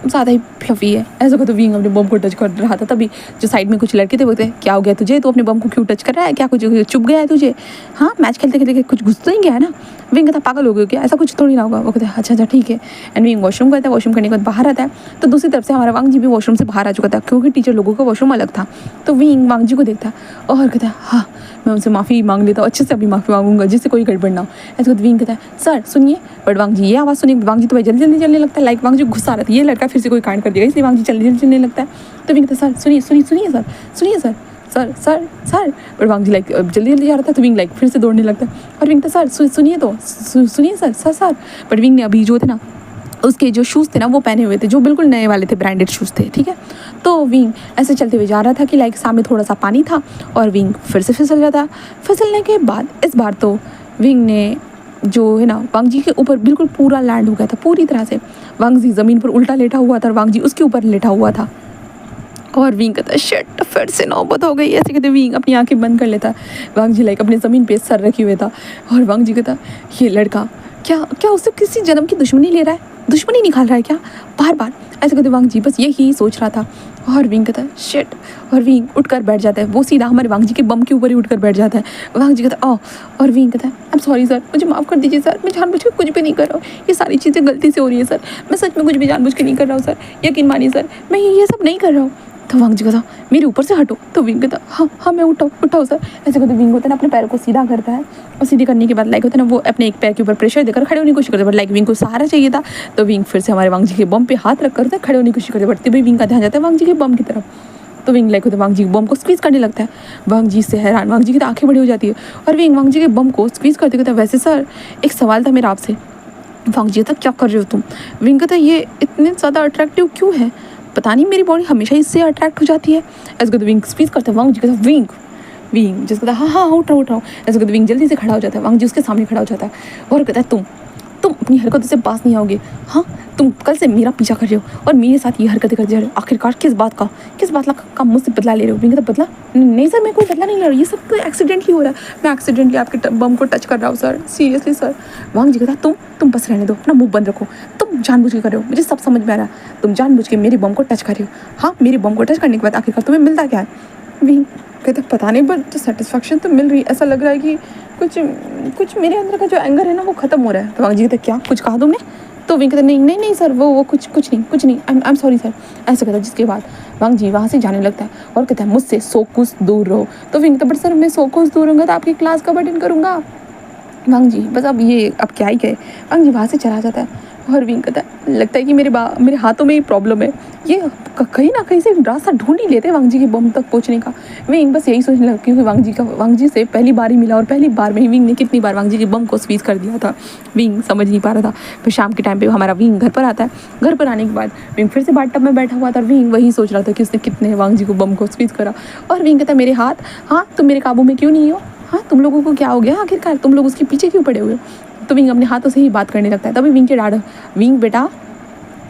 ज़्यादा ही फ्लफी है, ऐसा कहते विंग अपने बम को टच कर रहा था। तभी जो साइड में कुछ लड़के थे बोलते क्या हो गया तुझे, तो अपने बम को क्यों टच कर रहा है, क्या कुछ चुप गया है तुझे, हाँ मैच खेलते खेलते कुछ घुस तो नहीं गया है ना। विंग कहता पागल हो गया क्या, ऐसा कुछ थोड़ी ना होगा। वो कहता है अच्छा ठीक है। एंड विंग वॉशरूम करता है, वॉशरूम करने के बाद बाहर आता है तो दूसरी तरफ से हमारा वांग जी भी वॉशरूम से बाहर आ चुका था क्योंकि टीचर लोगों का वॉशरूम अलग था। तो विंग वांग जी को देखता है और कहता है हाँ मैं उनसे माफ़ी मांग लेता हूँ, अच्छे से अभी माफ़ी मांगूंगा जिससे कोई गड़बड़ ना हो। ऐसे तो विंग कहता है सर सुनिए, बट वांग जी ये आवाज़ सुनिए, वांग जी तो भाई जल्दी जल्दी चलने लगता है, लाइक वांग जी गुस्सा आ रहा था ये लड़का फिर से कोई कांड कर देगा इसलिए वांग जी जल्दी जल्दी चलने लगता है। तो विंग कहता है सर सुनिए सुनिए सुनिए सर सुनिए sir sir sir sir but Wang ji like जल्दी जल्दी जा रहा था तो विंग लाइक फिर से दौड़ने लगता है और विंग कहता सर सुनिए तो सुनिए sir sir sir but wing ने अभी जो थे ना उसके जो शूज़ थे ना वो पहने हुए थे जो बिल्कुल नए वाले थे, ब्रांडेड शूज़ थे, ठीक है। तो विंग ऐसे चलते हुए जा रहा था कि लाइक सामने थोड़ा सा पानी था और विंग फिर से फिसल जाता। फिसलने के बाद इस बार तो विंग ने जो है ना वांग जी के ऊपर बिल्कुल पूरा लैंड हो गया था पूरी तरह से। वांग जी ज़मीन पर उल्टा लेटा हुआ था और वांग जी उसके ऊपर लेटा हुआ था और विंग कहता है शिट फिर से नौबत हो गई। ऐसे कहते विंग अपनी आंखें बंद कर लेता। वांग जी लाइक अपने ज़मीन पे सर रखे हुए था और वांग जी कहता ये लड़का क्या क्या उससे किसी जन्म की दुश्मनी ले रहा है, दुश्मनी निकाल रहा है क्या बार बार, ऐसे कहते वांग जी बस यही सोच रहा था। और विंग कहता है शिट और विंग उठकर बैठ जाता है, वो सीधा हमारे वांग जी के बम के ऊपर ही उठकर बैठ जाता है। वांग जी कहता है ओ और विंग कहता है आई एम सॉरी सर, मुझे माफ़ कर दीजिए सर, मैं जानबूझ के कुछ भी नहीं कर रहा हूँ, ये सारी चीज़ें गलती से हो रही है सर, मैं सच में कुछ भी जानबूझ के नहीं कर रहा हूँ सर, यकीन मानिए सर मैं ये सब नहीं कर रहा हूँ। तो वांग जी कहता मेरे ऊपर से हटो। तो विंग कहता हाँ मैं उठाओ सर। ऐसे कहते विंग होता है ना अपने पैरों को सीधा करता है और सीधे करने के बाद लाइक होता है ना वो अपने एक पैर के ऊपर प्रेशर देकर खड़े होने की कोशिश करते बट लाइक विंग को सहारा चाहिए था। तो विंग फिर से हमारे वांग जी के बम पे हाथ रख कर खड़े होने की कोशिश करते बढ़ते भाई विंग का ध्यान जाता है वांग जी के बम की तरफ। तो विंग लाइक होता है वांग जी बम को स्क्वीज़ करने लगता है। वांग जी से हैरान वांग जी की तो आंखें बड़ी हो जाती है और विंग वांग जी के बम को स्क्वीज़ करते कहता है वैसे सर एक सवाल था मेरा आपसे। वांग जी तक क्या कर रहे हो तुम। विंग कहता है ये इतने ज़्यादा अट्रैक्टिव क्यों है, पता नहीं मेरी बॉडी हमेशा इससे अट्रैक्ट हो जाती है। ऐसे कहते विंग स्पीच करता है वांग जी कहता विंग विंग जिसको कहता हाँ उठाओ। ऐसे कहते विंग जल्दी से खड़ा हो जाता है, वांग जी उसके सामने खड़ा हो जाता है और कहता है तुम अपनी हरकतों से पास नहीं आओगे, हाँ तुम कल से मेरा पीछा कर रहे हो और मेरे साथ ये हरकतें करते जा रहे हो, आखिरकार किस बात का मुझसे बदला ले रहे हो। विंग कहता बदला नहीं सर मैं कोई बदला नहीं ले रहा, ये सब तो एक्सीडेंटली हो रहा है, मैं एक्सीडेंटली आपके बम को टच कर रहा हूँ सर, सीरियसली सर। वांग जी कहता तुम बस रहने दो, अपना मुंह बंद रखो, तुम जानबूझ के कर रहे हो, मुझे सब समझ में आ रहा है, तुम जानबूझ के मेरे बम को टच कर रहे हो, हाँ मेरे बम को टच करने के बाद आखिरकार तुम्हें मिलता क्या है। विंग कहते पता नहीं बट सेटिस्फेक्शन तो मिल रही है, ऐसा लग रहा है कि कुछ मेरे अंदर का जो एंगर है ना वो ख़त्म हो रहा है। तो वांग जी कहते क्या कुछ कहा तुमने। तो विंग कहते नहीं सर वो कुछ नहीं आई एम सॉरी सर। ऐसा कहता जिसके बाद वांग जी वहाँ से जाने लगता है और कहता है मुझसे 100 कोस दूर रहो। तो विंग कहता बट सर मैं 100 कोस दूर रहूँगा तो आपकी क्लास कब अटेंड करूँगा। वांग जी बस अब क्या ही कहे। वांग जी वहाँ से चला जाता है और विंग कहता है लगता है कि मेरे हाथों में ही प्रॉब्लम है, ये कहीं ना कहीं से रास्ता ढूंढ ही लेते हैं वांग जी के बम तक पहुंचने का। विंग बस यही सोचने लगा क्योंकि वांग जी से पहली बार ही मिला और पहली बार में ही विंग ने कितनी बार वांग जी के बम को स्वीज कर दिया था, विंग समझ नहीं पा रहा था। फिर शाम के टाइम पे हमारा विंग घर पर आता है, घर पर आने के बाद विंग फिर से बाथटब में बैठा हुआ था और विंग वही सोच रहा था कि उसने कितने वांग जी को बम को स्वीज करा। और विंग कहता मेरे हाथ, हाँ तुम मेरे काबू में क्यों नहीं हो, हाँ तुम लोगों को क्या हो गया आखिरकार, तुम लोग उसके पीछे क्यों पड़े हुए हो। तो विंग अपने हाथों से ही बात करने लगता है। तभी विंग के डैड विंग बेटा,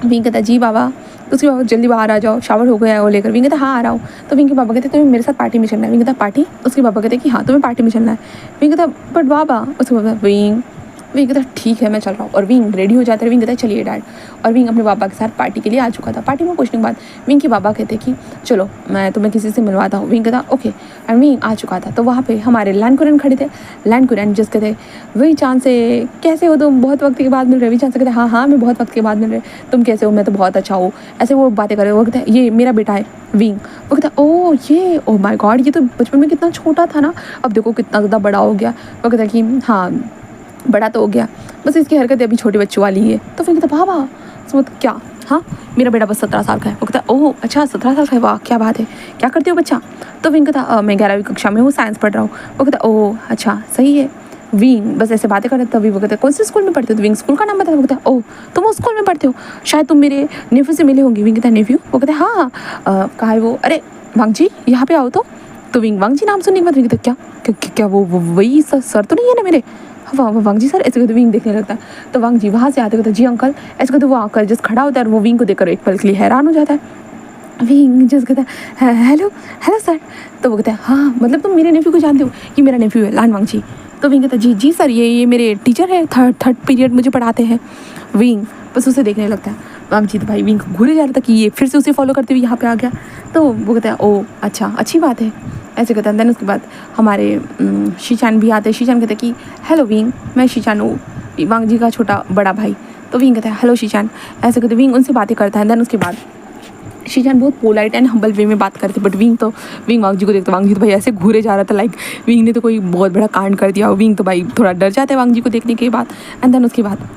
विंग कहता जी बाबा, तो उसके बाबा जल्दी बाहर आ जाओ, शावर हो गया है वो लेकर। विंग कहता हाँ आ रहा हूँ। तो विंग के पापा कहते तुम्हें मेरे साथ पार्टी में चलना है। विंग कहता पार्टी, उसके पापा कहते कि हाँ तुम्हें पार्टी में चलना है। विंग कहता बट बाबा, उसके पापा विंग कहता ठीक है मैं चल रहा हूँ। और विंग रेडी हो जाता है, विंग कहता है चलिए डैड। और विंग अपने पापा के साथ पार्टी के लिए आ चुका था। पार्टी में पहुंचने के बाद विंग के पापा कहते कि चलो मैं तुम्हें किसी से मिलवाता हूँ। विंग कहता ओके। एंड विंग आ चुका था तो वहाँ पे हमारे लैंड कुरैन खड़े थे। लैंड कुरैन जिस कहते वही चांद से कैसे हो तुम, बहुत वक्त के बाद मिल रहे। वही चांद से कहते हाँ मैं बहुत वक्त के बाद मिल रहे, तुम कैसे हो, मैं तो बहुत अच्छा हूँ। ऐसे वो बातें कर रहे। वो कहते हैं ये मेरा बेटा है विंग। वो कहता ओ माय गॉड, ये तो बचपन में कितना छोटा था ना, अब देखो कितना ज़्यादा बड़ा हो गया। वो कहता है कि हाँ बड़ा तो हो गया, बस इसकी हरकतें अभी छोटे बच्चों वाली है। तो फिर कहता बाबा समझ क्या, हाँ मेरा बेटा बस 17 साल का है। वो कहता ओह अच्छा 17 साल का है, वाह क्या बात है, क्या करते हो बच्चा। तो विंग कहता मैं 11वीं कक्षा में हूँ, साइंस पढ़ रहा हूँ। वो कहता ओह अच्छा सही है। विंग बस ऐसे बातें करते तभी वो कहता कौन से स्कूल में पढ़ते हो। तो विंग स्कूल का नाम बताया। वो कहता ओह तुम उस स्कूल में पढ़ते हो, शायद तुम मेरे नेफ्यू से मिले होंगे। विंग कहता नेफ्यू। वो कहता हाँ कहाँ है वो, अरे वांग जी यहाँ पे आओ। तो विंग वांग जी नाम सुनने के बाद विंग कहता क्या वो वही सर तो नहीं है ना मेरे, वांग जी सर। ऐसे कहते विंग देखने लगता है। तो वांग जी वहाँ से आते कहते जी अंकल। ऐसे कहते वो आकर जस्ट खड़ा होता है और वो विंग को देखकर एक पल के लिए हैरान हो जाता है। विंग जस्ट कहता है हेलो सर। तो वो कहता है हाँ मतलब तुम मेरे नेफ्यू को जानते हो, ये मेरा नेफ्यू है लान वांग जी। तो विंग कहता जी जी सर, ये मेरे टीचर है, थर्ड पीरियड मुझे पढ़ाते हैं। विंग बस उसे देखने लगता है। वांग जी तो भाई विंग घूरे जा रहा था कि ये फिर से उसे फॉलो करते हुए यहाँ पे आ गया। तो वो कहता है ओ अच्छा, अच्छी बात है, ऐसे कहता है। देन उसके बाद हमारे शीचान भी आते हैं। शीचान कहते हैं कि हेलो विंग, मैं शीचान हूँ, वांग जी का छोटा बड़ा भाई। तो विंग कहता है हेलो शीचान, ऐसे कहते विंग उनसे बातें करता है। देन उसके बाद शीचान बहुत पोलाइट एंड हम्बल वे में बात करते, बट विंग वांग जी को देखता। वांग जी तो भाई ऐसे घूरे जा रहा था लाइक विंग ने तो कोई बहुत बड़ा कांड कर दिया। विंग तो भाई थोड़ा डर जाता है वांग जी को देखने के बाद। एंड देन उसके बाद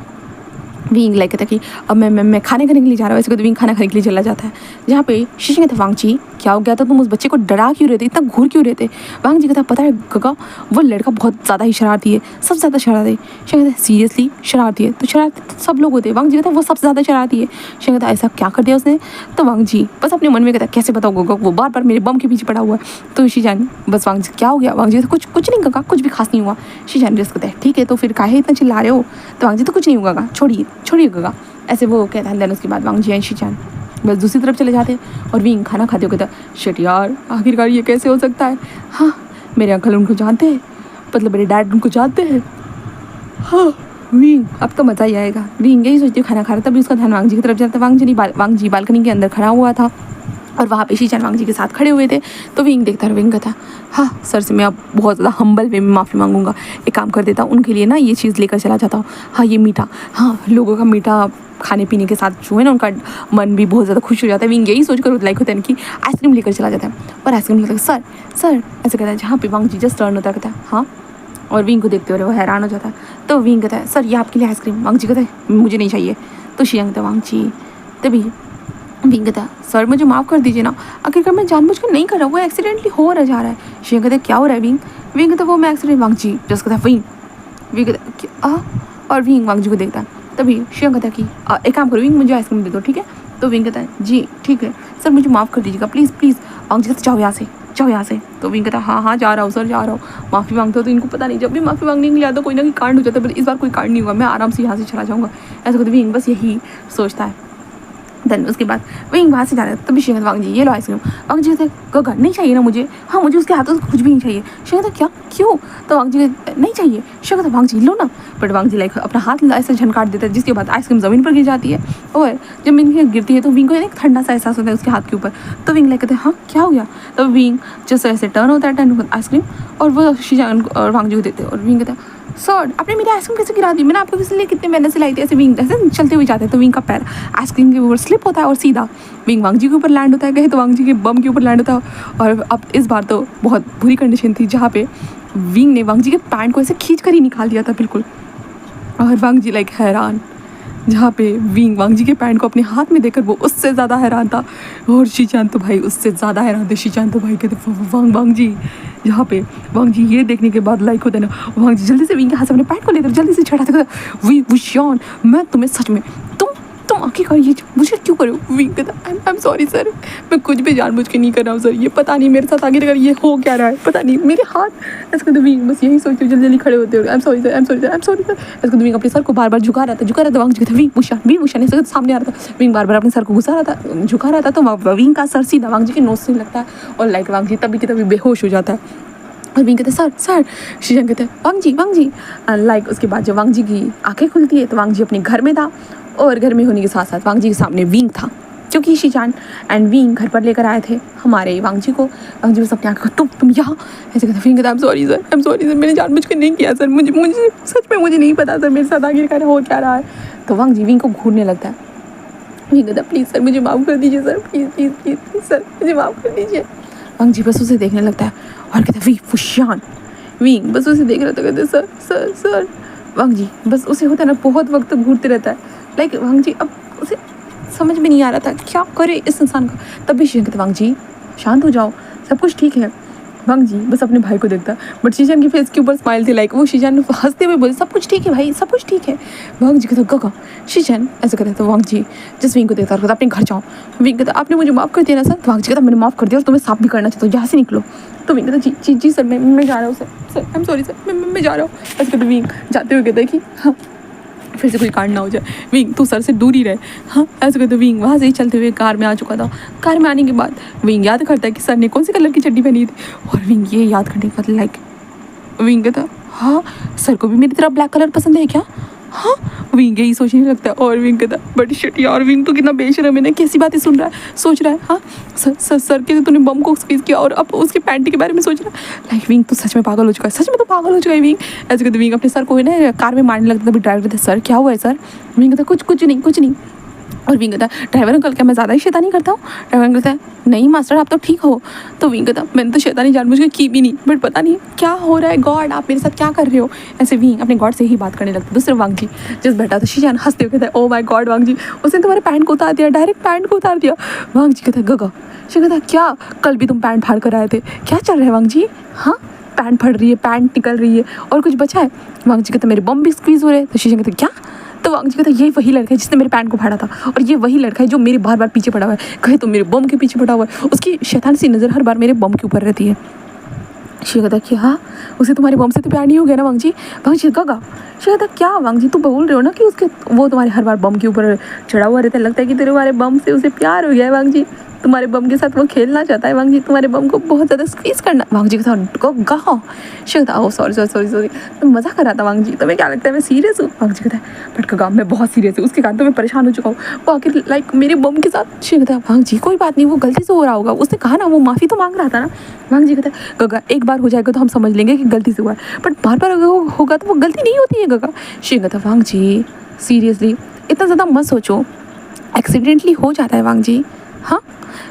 विंग लाइक कहता है कि अब मैं खाने खाने के लिए जा रहा हूँ। ऐसे तो विंग खाना खाने के लिए चला जाता है। जहाँ पे शीशा कहता है वांग जी क्या हो गया था, तुम उस बच्चे को डरा क्यों रहे थे, इतना घूर क्यों रहे थे। वांग जी कहता है पता है गगा, वो लड़का बहुत ज़्यादा ही शरारती है, सबसे ज़्यादा शरारती है। शीशा कहता है सीरियसली शरारती है, तो शरारती तो सब लोग होते हैं। वांग जी कहता है वो सबसे ज़्यादा शरारती है। शीशा कहता है ऐसा क्या कर दिया उसने। तो वांग जी बस अपने मन में कहता है कैसे बताओ गगा, वो बार बार मेरे बम के पीछे पड़ा हुआ है। तो शीजान बस वांग जी क्या हो गया। वांग जी तो कुछ नहीं गगा, कुछ भी खास नहीं हुआ। शीजान रिस्क कहता है ठीक है तो फिर काहे इतना चिल्ला रहे हो। तो वांग जी तो कुछ नहीं हुआ गगा, छोड़िए गगा, ऐसे वो कहता है। देन उसके बाद वांग जी एंड शीचान बस दूसरी तरफ चले जाते हैं। और विंग खाना खाते हुए कहता है शिट यार, आखिरकार ये कैसे हो सकता है। हाँ मेरे अंकल उनको जानते हैं, मतलब मेरे डैड उनको जानते हैं। हाँ विंग अब तो मज़ा ही आएगा। विंग यही सोचती खाना खा रहा, तभी उसका ध्यान वांग जी की तरफ जाता है। वांग जी बालकनी के अंदर खड़ा हुआ था और वहाँ पे शीचान वांग जी के साथ खड़े हुए थे। तो विंग देखता है, विंग कहता हाँ सर से मैं अब बहुत ज़्यादा हम्बल वे में माफ़ी मांगूंगा, एक काम कर देता हूँ उनके लिए ना ये चीज़ लेकर चला जाता हूँ। हाँ ये मीठा, हाँ लोगों का मीठा खाने पीने के साथ जो है ना उनका मन भी बहुत ज़्यादा खुश हो जाता है। विंग यही सोचकर लाइक होता है कि आइसक्रीम लेकर चला जाता है। और आइसक्रीम लेकर सर ऐसे कहता है। जहाँ पे वांग जी जस्ट टर्न होता है कहता है हाँ, और विंग को देखते हुए वो हैरान हो जाता है। तो विंग कहता है सर ये आपके लिए आइसक्रीम। वांग जी कहता है मुझे नहीं चाहिए। तो शीशा कहता है वांग जी, तभी विंग कहता है सर मुझे माफ़ कर दीजिए ना, आखिरकार मैं जानबूझकर नहीं कर रहा, वो एक्सीडेंटली हो रहा जा रहा है। शीशा कहता है क्या हो रहा है विंग कहता है वो मैं एक्सीडेंट। वांग जी जस्ट कहता है विंग कहता है और विंग वांग जी को देखता है। तभी शीशा कहता है कि एक काम करो विंग, मुझे आइसक्रीम दे दो ठीक है। तो विंग कहता है जी ठीक है सर, मुझे माफ़ कर दीजिएगा प्लीज़। वांग जी कहता है जाओ यहाँ से। तो विंग कहता है हाँ जा रहा हूँ सर, जा रहा हूँ। माफ़ी मांगता तो इनको पता नहीं, जब भी माफ़ी मांगने के लिए आता कोई ना कोई कांड हो जाता है, पर इस बार कोई कांड नहीं हुआ, मैं आराम से यहाँ से चला जाऊँगा। ऐसा करते विंग बस यही सोचता है। देन उसके बाद विंग वहाँ से जा रहा है। तभी शीशा वांग जी ये लो आइसक्रीम। वांग जी कहते गगा नहीं चाहिए ना मुझे, हाँ मुझे उसके हाथों से कुछ भी नहीं चाहिए। शीशा कहता क्या क्यों। तो वांग जी नहीं चाहिए। शीशा कहता वांग जी लो ना, बट वांग जी लाइक अपना हाथ ऐसे झनकाट देता है, जिसके बाद आइसक्रीम ज़मीन पर गिर जाती है। और जब ज़मीन पर गिरती है तो विंग को एक ठंडा सा एहसास होता है उसके हाथ के ऊपर। तो विंग लाइक कहते हैं हाँ क्या हो गया। तो विंग जस्ट ऐसे टर्न होता है आइसक्रीम और वो शीशा और वांग जी को देते हैं। और विंग कहता है सर आपने मेरी आइसक्रीम कैसे गिरा दी, मैंने आपको इसलिए कितने मेहनत से लाई थी। ऐसे विंग ऐसे चलते हुए जाते हैं तो विंग का पैर आइसक्रीम के ऊपर स्लिप होता है और सीधा विंग वांग जी के ऊपर लैंड होता है। कहे तो वांग जी के बम के ऊपर लैंड होता है। और अब इस बार तो बहुत बुरी कंडीशन थी, जहाँ पे विंग ने वांग जी के पैंट को ऐसे खींच कर ही निकाल दिया था बिल्कुल। और वांग जी लाइक हैरान, जहाँ पे विंग वांग जी के पैंट को अपने हाथ में देकर वो उससे ज़्यादा हैरान था। और शीचान तो भाई उससे ज़्यादा हैरान थे। शीचान तो भाई कहते वांग जी, जहाँ पे वांग जी ये देखने के बाद लाइक होता है ना, वांग जी जल्दी से विंग के हाथ से अपने पैंट को लेकर जल्दी से छड़ाते विशान मैं तुम्हें सच में तुम आखिरकार ये मुझे क्यों करो। विंग कहता आई एम सॉरी सर, मैं कुछ भी जानबूझ के नहीं कर रहा हूँ सर, ये पता नहीं मेरे साथ आखिरकार ये हो क्या रहा है, पता नहीं मेरे हाथ। ऐसे कहते विंग बस यही सोचते जल्दी खड़े होते हो आई एम सॉरी सर। ऐसे कहते विंग अपने सर को बार बार झुका रहा था। वांग जी कहता विंग भूषण ऐसे सामने आ रहा था। विंग बार बार अपने सर को झुका रहा था। तो विंग का सर सीधा वांग जी के नोज से लगता है और लाइक वांग जी तभी के तभी बेहोश हो जाता है। और विंग कहते सर शीशा कहते हैं वांग जी लाइक उसके बाद जब वांग जी की आंखें खुलती है तो वांग जी अपने घर में था। और घर में होने के साथ साथ वांग जी के सामने विंग था, क्योंकि शीचान एंड विंग घर पर लेकर आए थे हमारे वांग जी को। वांग जी बस अपनी आंखें तुम यहाँ ऐसे कहते विंग कहता आई एम सॉरी सर, मैंने जानबूझ कर नहीं किया सर, मुझे सच में मुझे नहीं पता सर मेरे साथ आखिरकार हो क्या रहा है। तो वांग जी विंग को घूरने लगता है। विंग कहता प्लीज़ सर मुझे माफ़ कर दीजिए सर, प्लीज़ सर मुझे माफ़ कर दीजिए। वांग जी बस उसे देखने लगता है और कहता फुशान। विंग बस उसे देख रहा था, कहते सर। वांग जी बस उसे होता है ना बहुत वक्त तक घूरते रहता है। लाइक वांग जी अब उसे समझ में नहीं आ रहा था क्या करे इस इंसान का। तब भी शीशा कहता वांग जी शांत हो जाओ, सब कुछ ठीक है। वांग जी बस अपने भाई को देखता, बट शीशान की फेस के ऊपर स्माइल थी। लाइक वो शीशान हंसते हुए बोले सब कुछ ठीक है भाई, सब कुछ ठीक है। वांग जी कहता गगा शीशान ऐसे कहते तो वांग जी जस्ट विंग को देखता और कहता अपने घर जाओ। विंग कहता आपने मुझे माफ़ कर दिया ना सर। तो वांग जी कहता मैंने माफ़ कर दिया और तुम्हें साफ भी करना चाहता हूँ, यहाँ से निकलो। तो विंग कहता जी सर मैं जा रहा हूँ sir I am sorry sir, मैं जा रहा हूँ। ऐसे कहते विंग जाते हुए कहता है कि हाँ फिर से कोई कांड ना हो जाए, विंग तू सर से दूर ही रहे। हाँ ऐसे कहते विंग वहाँ से ही चलते हुए कार में आ चुका था। कार में आने के बाद विंग याद करता है कि सर ने कौन से कलर की चड्डी पहनी थी। और विंग ये याद करने के बाद लाइक विंग कहता हाँ सर को भी मेरी तरह ब्लैक कलर पसंद है क्या? हाँ विंग यही सोचने लगता है और विंग कहता बट शिट यार विंग तो कितना बेशरम है ना, कैसी बातें सुन रहा है, सोच रहा है। हाँ सर के तूने बम को स्क्वीज किया और अब उसके पैंट के बारे में सोच रहा है। लाइक विंग तो सच में पागल हो चुका है, सच में तो पागल हो चुका है विंग। ऐसे कहते विंग अपने सर को है ना कार में मारने लगता था। ड्राइवर कहते सर क्या हुआ है सर? विंग कहता कुछ नहीं। और विंग कहता ड्राइवर अंकल क्या मैं ज़्यादा ही शैतानी करता हूँ? ड्राइवर अंकल कहता है नहीं मास्टर आप तो ठीक हो। तो विंग कहता मैंने तो शैतानी जानबूझ के की भी नहीं, बट पता नहीं क्या हो रहा है गॉड, आप मेरे साथ क्या कर रहे हो? ऐसे विंग अपने गॉड से ही बात करने लगता। दूसरे वांग जी जिस बैठा था शीशान हंसते हुए कहता है ओ माय गॉड वांग जी उसने तुम्हारे पैंट को उतार दिया, डायरेक्ट पैंट को उतार दिया। वांग जी कहता है गगा। शी कहता क्या कल भी तुम पैंट फाड़ कर आए थे, क्या चल रहा है वांग जी? हाँ पैंट फट रही है, पैंट निकल रही है और कुछ बचा है? वांग जी कहता मेरे बम भी स्क्वीज हो रहे हैं। तो शीशा कहता क्या? तो वांग जी कहता ये वही लड़का है जिसने मेरे पैंट को फाड़ा था और ये वही लड़का है जो मेरे बार बार पीछे पड़ा हुआ है, कहे तो मेरे बम के पीछे पड़ा हुआ है, उसकी शैतान सी नज़र हर बार मेरे बम के ऊपर रहती है। शी कहता कि हाँ उसे तुम्हारे बम से तो प्यार नहीं हो गया ना वांग जी? वांग जी गगा। शी कहता क्या वांग जी तू बोल रहे हो ना कि उसके वो तुम्हारे हर बार बम के ऊपर चढ़ा हुआ रहता है, लगता है कि तुम्हारे बम से उसे प्यार हो गया है वांग जी, तुम्हारे बम के साथ वो खेलना चाहता है वांग जी, तुम्हारे बम को बहुत ज़्यादा स्क्वीज करना। वांग जी के साथ गगा। शी कहता ओह सॉरी मैं मज़ा कर रहा था वांग जी, तुम्हें क्या लगता है मैं सीरियस हूँ? वांग जी कहता है बट गगा मैं बहुत सीरियस हूँ, उसके कारण तो मैं परेशान हो चुका हूँ, वो आखिर लाइक मेरे बम के साथ। शी कहता है वांग जी कोई बात नहीं वो गलती से हो रहा होगा, उसने कहा ना वो माफ़ी तो मांग रहा था ना। वांग जी कहता है गगा एक बार हो जाएगा तो हम समझ लेंगे कि गलती से हुआ है, बट बार बार अगर होगा तो वो गलती नहीं होती है गगा। शी कहता है वांग जी सीरियसली इतना ज़्यादा मत सोचो, एक्सीडेंटली हो जाता है वांग जी। हाँ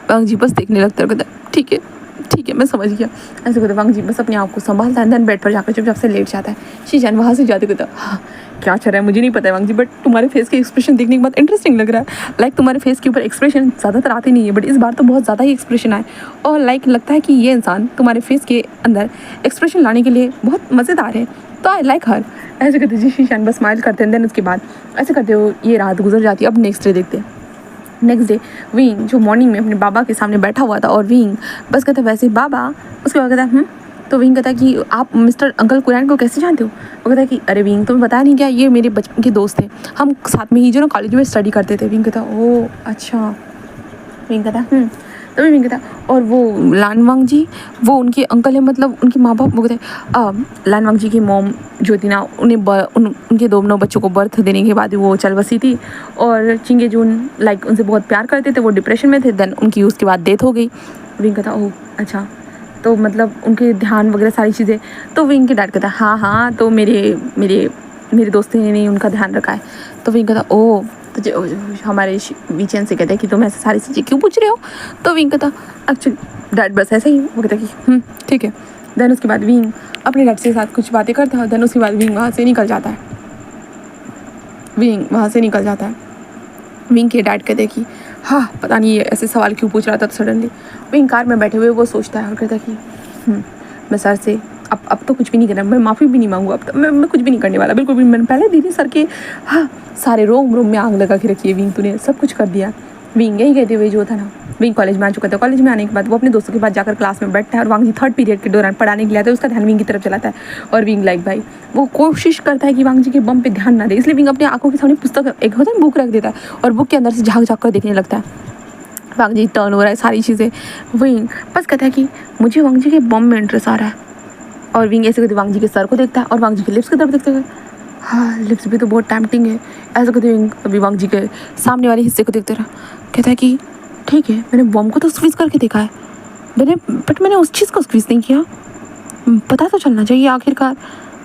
वांग जी बस देखने लगता है, कहता ठीक है मैं समझ गया। ऐसे कहते वांग जी बस अपने आप को संभालता है, देन बेड पर जाकर चुपचाप से लेट जाता है। शीशान वहाँ से जाते कहता हाँ क्या चल रहा है मुझे नहीं पता है वांग जी, बट तुम्हारे फेस के एक्सप्रेशन देखने के बाद इंटरेस्टिंग लग रहा है। लाइक तुम्हारे फेस के ऊपर एक्सप्रेशन ज़्यादातर आते नहीं है बट इस बार तो बहुत ज़्यादा ही एक्सप्रेशन आए और लाइक लगता है कि ये इंसान तुम्हारे फेस के अंदर एक्सप्रेशन लाने के लिए बहुत मज़ेदार है, तो आई लाइक हर। ऐसे कहते जी शीशान बस स्माइल करते हैं। देन उसके बाद ऐसे करते हो ये रात गुजर जाती है। अब नेक्स्ट डे देखते हैं। नेक्स्ट डे विंग जो मॉर्निंग में अपने बाबा के सामने बैठा हुआ था और विंग बस कहता वैसे बाबा, उसके बाद कहता तो विंग कहता कि आप मिस्टर अंकल कुरैन को कैसे जानते हो? वो कहता कि अरे विंग तुम्हें पता नहीं क्या ये मेरे बचपन के दोस्त थे, हम साथ में ही जो ना कॉलेज में स्टडी करते थे। विंग कहता ओह अच्छा। विंग कहता तो विंग कहता और वो लान वांग जी वो उनके अंकल है, मतलब उनके माँ बाप। वो कहते लान वांग जी की मॉम जो थी ना उन्हें उनके दोनों बच्चों को बर्थ देने के बाद वो चल बसी थी और चिंगे जून लाइक उनसे बहुत प्यार करते थे, वो डिप्रेशन में थे, देन उनकी उसके बाद डेथ हो गई। विंग कहता ओह अच्छा तो मतलब उनके ध्यान वगैरह सारी चीज़ें। तो विंग के डैड कहता हाँ तो मेरे दोस्त ने उनका ध्यान रखा है। तो विंग कहता ओह तो हमारे वीचेन से कहते हैं कि तुम ऐसे सारी चीज़ें क्यों पूछ रहे हो? तो विंग कहता एक्चुअली डैड बस ऐसे ही। वो कहता कि ठीक है। देन उसके बाद विंग अपने डैड के साथ कुछ बातें करता है। देन उसके बाद विंग वहाँ से निकल जाता है। विंग के डैड कहते हैं कि हाँ पता नहीं ये ऐसे सवाल क्यों पूछ रहा था। तो सडनली विंग कार में बैठे हुए वो सोचता है और कहता है कि मैं सर से अब तो कुछ भी नहीं करना, मैं माफ़ी भी नहीं मांगूंगा, अब तो मैं कुछ भी नहीं करने वाला बिल्कुल भी। मैंने पहले दीदी सर के हाँ सारे रूम में आग लगा के रखी है विंग, तूने सब कुछ कर दिया। विंग यही कहते हुए जो था ना विंग कॉलेज में आ चुका था। कॉलेज में आने के बाद वो अपने दोस्तों के पास जाकर क्लास में बैठता है और वांग जी थर्ड पीरियड के दौरान पढ़ाने के लिए आता है, उसका ध्यान विंग की तरफ चलाता है और विंग लाइक भाई वो कोशिश करता है कि वांग जी के बम पे ध्यान ना दे, इसलिए विंग अपने आंखों के सामने पुस्तक एक होता है बुक रख देता है और बुक के अंदर से झाँक कर देखने लगता है। वांग जी टर्न हो रहा है सारी चीज़ें। विंग बस कहता है कि मुझे वांग जी के बम में इंटरेस्ट आ रहा है और विंग ऐसे कहते वांग जी के सर को देखता है और वांग जी के लिप्स की तरफ देखते हुए हाँ लिप्स भी तो बहुत टेम्पटिंग है। ऐसा कहते विंग अभी वांग जी के सामने वाले हिस्से को देखते रहा। कहता है कि ठीक है मैंने बम को तो स्क्वीज़ करके देखा है बट मैंने उस चीज़ को स्क्वीज़ नहीं किया, पता तो चलना चाहिए आखिरकार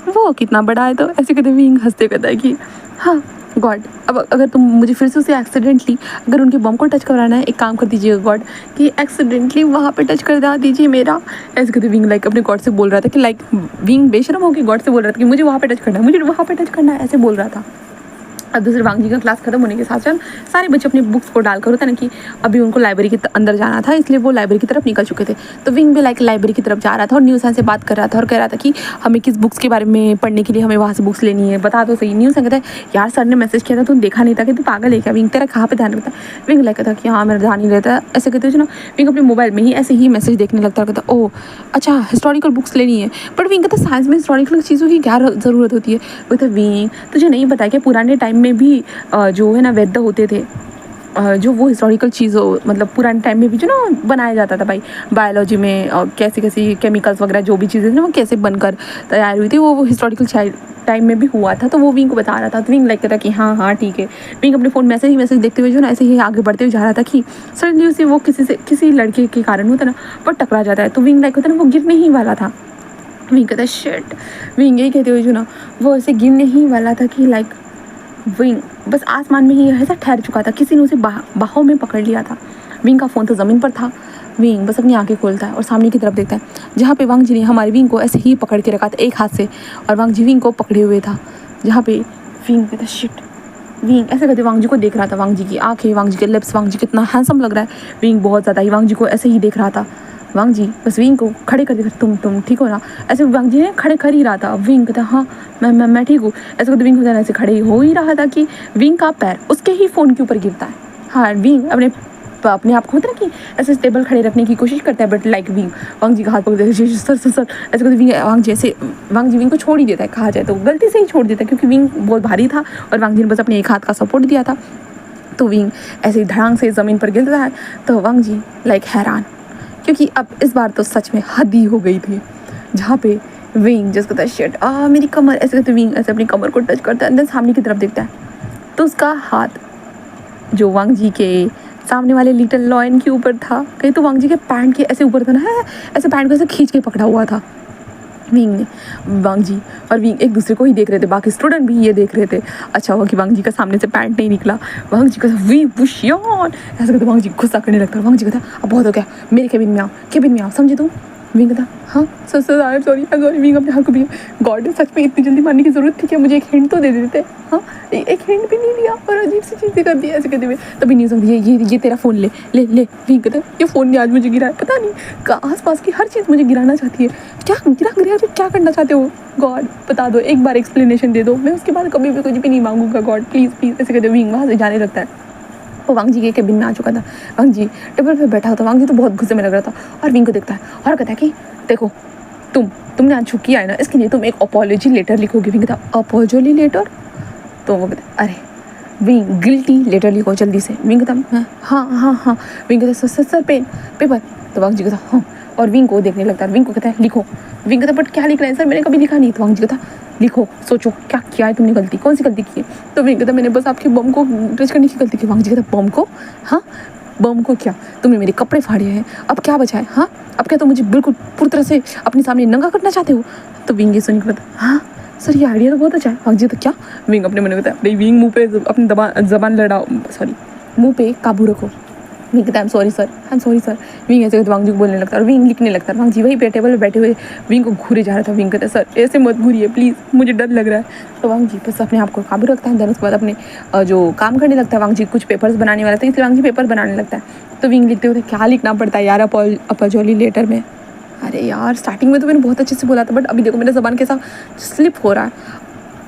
वो कितना बड़ा है। तो ऐसे कहते विंग हंसते कहता है कि हाँ गॉड अब अगर तुम मुझे फिर से उसे एक्सीडेंटली अगर उनके बम को टच कराना है एक काम कर दीजिएगा गॉड कि एक्सीडेंटली वहाँ पे टच कर दीजिए मेरा। ऐसे कहते विंग लाइक अपने गॉड से बोल रहा था कि लाइक विंग बेशरम होकर गॉड से बोल रहा था कि मुझे वहाँ पे टच करना है ऐसे बोल रहा था। अब दूसरे वांग जी का क्लास खत्म होने के साथ साथ सारे बच्चे अपनी बुक्स को डालकर होता ना कि अभी उनको लाइब्रेरी के अंदर जाना था, इसलिए वो लाइब्रेरी की तरफ निकल चुके थे। तो विंग भी लाइक लाइब्रेरी की तरफ जा रहा था और न्यूज़ से बात कर रहा था और कह रहा था कि हमें किस बुक्स के बारे में पढ़ने के लिए हमें वहाँ से बुक्स लेनी है, बता दो सही। न्यूज़ कहता है यार सर ने मैसेज किया था तुम देखा नहीं था कि तू पागल है क्या? विंग तेरा कहाँ पे ध्यान रहता है? विंग लाइक कहता कि हाँ मेरा ध्यान नहीं रहता। ऐसे कहते हो ना विंग अपने मोबाइल में ही ऐसे ही मैसेज देखने लगता है। कहता ओह अच्छा हिस्टोरिकल बुक्स लेनी है, बट विंग कहता साइंस में हिस्टोरिकल चीज़ों की क्या ज़रूरत होती है? वो तो विंग तुझे नहीं पता क्या पुराने टाइम में भी जो है ना वैद्य होते थे जो वो हिस्टोरिकल चीज़ हो, मतलब पुराने टाइम में भी जो ना बनाया जाता था भाई, बायोलॉजी में कैसी कैसी केमिकल्स वगैरह जो भी चीज़ें ना वो कैसे बनकर तैयार हुई थी, वो हिस्टोरिकल टाइम में भी हुआ था। तो वो विंग को बता रहा था, तो विंग लाइक कहता कि हाँ हाँ ठीक है। विंग अपने फ़ोन मैसेज देखते हुए जो ना ऐसे ही आगे बढ़ते हुए जा रहा था कि सडनली उसे वो किसी लड़के के कारण होता ना वो टकरा जाता है। तो विंग लाइक होता ना वो गिरने ही वाला था। विंग कहता है शिट। विंग यही कहते हुए जो ना वो ऐसे गिरने ही वाला था कि लाइक विंग बस आसमान में ही ऐसा ठहर चुका था, किसी ने उसे बाहों में पकड़ लिया था। विंग का फ़ोन तो ज़मीन पर था। विंग बस अपनी आंखें खोलता है और सामने की तरफ देखता है जहाँ पे वांग जी ने हमारे विंग को ऐसे ही पकड़ के रखा था एक हाथ से, और वांग जी विंग को पकड़े हुए था। जहाँ पे विंग कहता शिट। विंग ऐसे करते वांग जी को देख रहा था, वांग जी की आंखें, वांग जी के लिप्स, वांग जी कितना हैंडसम लग रहा है। विंग बहुत ज़्यादा ही वांग जी को ऐसे ही देख रहा था। वांग जी बस विंग को खड़े कर देकर तुम ठीक हो ना, ऐसे वांग जी ने खड़े कर ही रहा था। विंग कहता हाँ मैं ठीक हूँ। ऐसे करते विंग होता ऐसे खड़े हो ही रहा था कि विंग का पैर उसके ही फ़ोन के ऊपर गिरता है। हाँ विंग अपने आप को होता है कि ऐसे स्टेबल खड़े रखने की कोशिश करता है, बट लाइक विंग वांग जी का हाथ पकड़ सर सर सर ऐसे करते वांग जी विंग को छोड़ ही देता है, कहा जाए तो गलती से ही छोड़ देता है, क्योंकि विंग बहुत भारी था और वांग जी ने बस अपने एक हाथ का सपोर्ट दिया था। तो विंग ऐसे ही धड़ांग से ज़मीन पर गिरता है। तो वांग जी लाइक हैरान, क्योंकि अब इस बार तो सच में हद ही हो गई थी। जहाँ पे विंग जिसको कहता है शिट मेरी कमर, ऐसे करते विंग ऐसे अपनी कमर को टच करता है, अंदर सामने की तरफ देखता है तो उसका हाथ जो वांग जी के सामने वाले लिटिल लॉयन के ऊपर था, कहीं तो वांग जी के पैंट के ऐसे ऊपर था ना, ऐसे पैंट को ऐसे खींच के पकड़ा हुआ था विंग ने। वांग जी और विंग एक दूसरे को ही देख रहे थे, बाकी स्टूडेंट भी ये देख रहे थे। अच्छा हुआ कि वांग जी का सामने से पैंट नहीं निकला। वांग जी का वी बुशियान ऐसा करते वांग जी गुस्सा करने लगता है। वांग जी कहता अब बहुत हो गया, मेरे केबिन में आओ समझे तुम। विंग कहता हाँ sir I am sorry wing अपने हाथ को भी गॉड सच में इतनी जल्दी मानने की ज़रूरत थी क्या, मुझे एक हिंट तो दे देते। हाँ एक हिंट भी नहीं दिया और अजीब सी चीज़ें कर दी ऐसे कहते हुए। तभी नहीं समझी ये तेरा फ़ोन ले ले ले। विंग कहता ये फ़ोन ने आज मुझे गिरा है, पता नहीं आस पास की हर चीज़ मुझे गिराना चाहती है, क्या करना चाहते हो गॉड बता दो, एक बार एक्सप्लेनेशन दे दो, मैं उसके बाद कभी भी कुछ भी नहीं मांगूंगा गॉड प्लीज़ ऐसे कहते विंग वहाँ से जाने लगता है। वो वांग जी के केबिन में आ चुका था। वांग जी टेबल पे बैठा था। वांग जी तो बहुत गुस्से में लग रहा था और विंग को देखता है और कहता है कि देखो तुमने आज छुट्टी है ना, इसके लिए तुम एक अपोलॉजी लेटर लिखोगे। विंग कहता अपोलॉजी लेटर? तो वो कहता अरे विंग गिल्टी लेटर लिखो जल्दी से। विंग कहता हाँ। विंग कहता सर पेन पेपर। तो वांग जी कहता हाँ, और विंग को देखने लगता है। विंग को कहता है लिखो। विंग कहता बट क्या लिखना है सर, मैंने कभी लिखा नहीं। तो वांग जी कहता लिखो, सोचो क्या किया है तुमने गलती, कौन सी गलती की है। तो विंग कहता मैंने बस आपके बम को टच करने की गलती की। वांग जी कहता बम को? हाँ बम को क्या, तुमने मेरे कपड़े फाड़े हैं, अब क्या बचा है? हाँ अब क्या तुम मुझे बिल्कुल पूरी तरह से अपने सामने नंगा करना चाहते हो? तो विंग ये सुन के कहता हाँ सर ये आइडिया तो बहुत अच्छा है। वांग जी तो क्या? विंग अपने मन में कहता है विंग मुँह पे अपनी जबान लड़ाओ, सॉरी मुँह पे काबू रखो। विंग कहता है सॉरी सर। विंग ऐसे वांग जी को बोलने लगता है और विंग लिखने लगता है। वांग जी वही पे टेबल पे बैठे हुए विंग को घूरे जा रहा था। विंग कहता है सर ऐसे मत घूरिए प्लीज़, मुझे डर लग रहा है। तो वांग जी बस अपने आप को काबू रखता है। देन उसके बाद अपने जो काम करने लगता है। वांग जी कुछ पेपर्स बनाने वाला था, इसलिए वांग जी पेपर बनाने लगता है। तो विंग लिखते हुए क्या लिखना पड़ता है यार अपोलॉजी लेटर में? अरे यार स्टार्टिंग में तो मैंने बहुत अच्छे से बोला था, बट अभी देखो मेरा ज़बान कैसा स्लिप हो रहा है।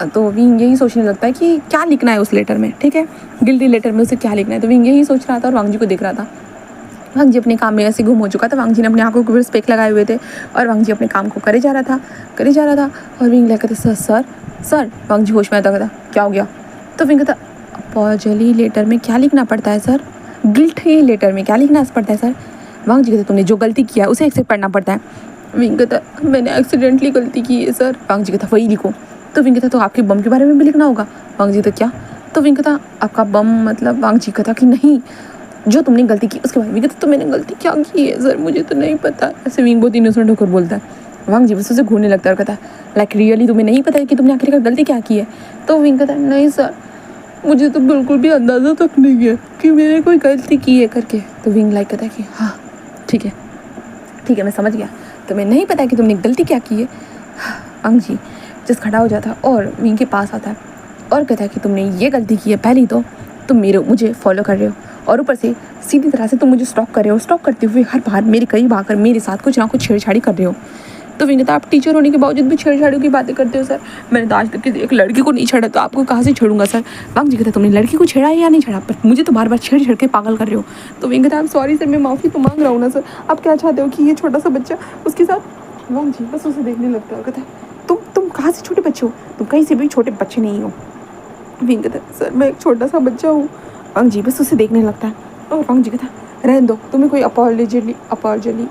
तो विंग यही सोचने लगता है कि क्या लिखना है उस लेटर में, ठीक है गिल्टी लेटर में उसे क्या लिखना है। तो विंग यही सोच रहा था और वांग जी को देख रहा था। वांग जी अपने काम में ऐसे गुम हो चुका था। वांग जी ने अपनी आंखों के ऊपर स्पेक लगाए हुए थे और वांग जी अपने काम को करे जा रहा था और विंग लेकर थे सर। वांग जी होश में आता था क्या हो गया? तो विंग कहता अपोलॉजी लेटर में क्या लिखना पड़ता है सर? गिल्टी लेटर में क्या लिखना पड़ता है सर? वांग जी कहते तुमने जो गलती किया उसे एक्सेप्ट करना पड़ता है। विंग कहता मैंने एक्सीडेंटली गलती की है सर। वांग जी कहता वही लिखो। तो विंग कहता तो आपके बम के बारे में भी लिखना होगा। वांग जी तो क्या? तो विंग कहता आपका बम मतलब? वांग जी कहता कि नहीं जो तुमने गलती की उसके बारे में। कहता तो मैंने गलती क्या की है सर, मुझे तो नहीं पता। ऐसे विंग बहुत इनोसेंट होकर बोलता है। वांग जी बस उसे घूरने लगता है और कहता है लाइक रियली तुम्हें नहीं पता है कि तुमने आखिरकार गलती क्या की है? तो विंग कहता है नहीं सर मुझे तो बिल्कुल भी अंदाज़ा तक नहीं है कि मैंने कोई गलती की है करके। तो विंग लाइक कहता है कि हाँ ठीक है मैं समझ गया, तुम्हें नहीं पता है कि तुमने गलती क्या की है। वांग जी जस्ट खड़ा हो जाता है और विंग के पास आता है और कहता है कि तुमने ये गलती की है, पहली तो तुम मुझे फॉलो कर रहे हो और ऊपर से सीधी तरह से तुम मुझे स्टॉक कर रहे हो। स्टॉक करते हुए हर बार मेरे करीब आकर मेरे साथ कुछ ना कुछ छेड़छाड़ी कर रहे हो। तो विंग कहता आप टीचर होने के बावजूद भी छेड़छाड़ियों की बातें करते हो सर। मैंने तो आज तक किसी एक लड़की को नहीं छेड़ा, तो आपको कहाँ से छेड़ूंगा सर? वांग जी कहता तुमने लड़की को छेड़ा है या नहीं छेड़ा, पर मुझे तो बार बार छेड़ के पागल कर रहे हो। तो विंग कहता सॉरी सर, मैं माफ़ी तो मांग रहा हूँ ना सर, आप क्या चाहते हो कि ये छोटा सा बच्चा उसके साथ? वांग जी बस उसे देखने लगता है और कहता है तुम कहाँ से छोटे बच्चे हो, तुम कहीं से भी छोटे बच्चे नहीं हो। विंग कहता सर मैं एक छोटा सा बच्चा हूँ, वांग जी बस उसे देखने लगता है और वांग जी कहता है रहने दो, तुम्हें कोई अपॉर्जली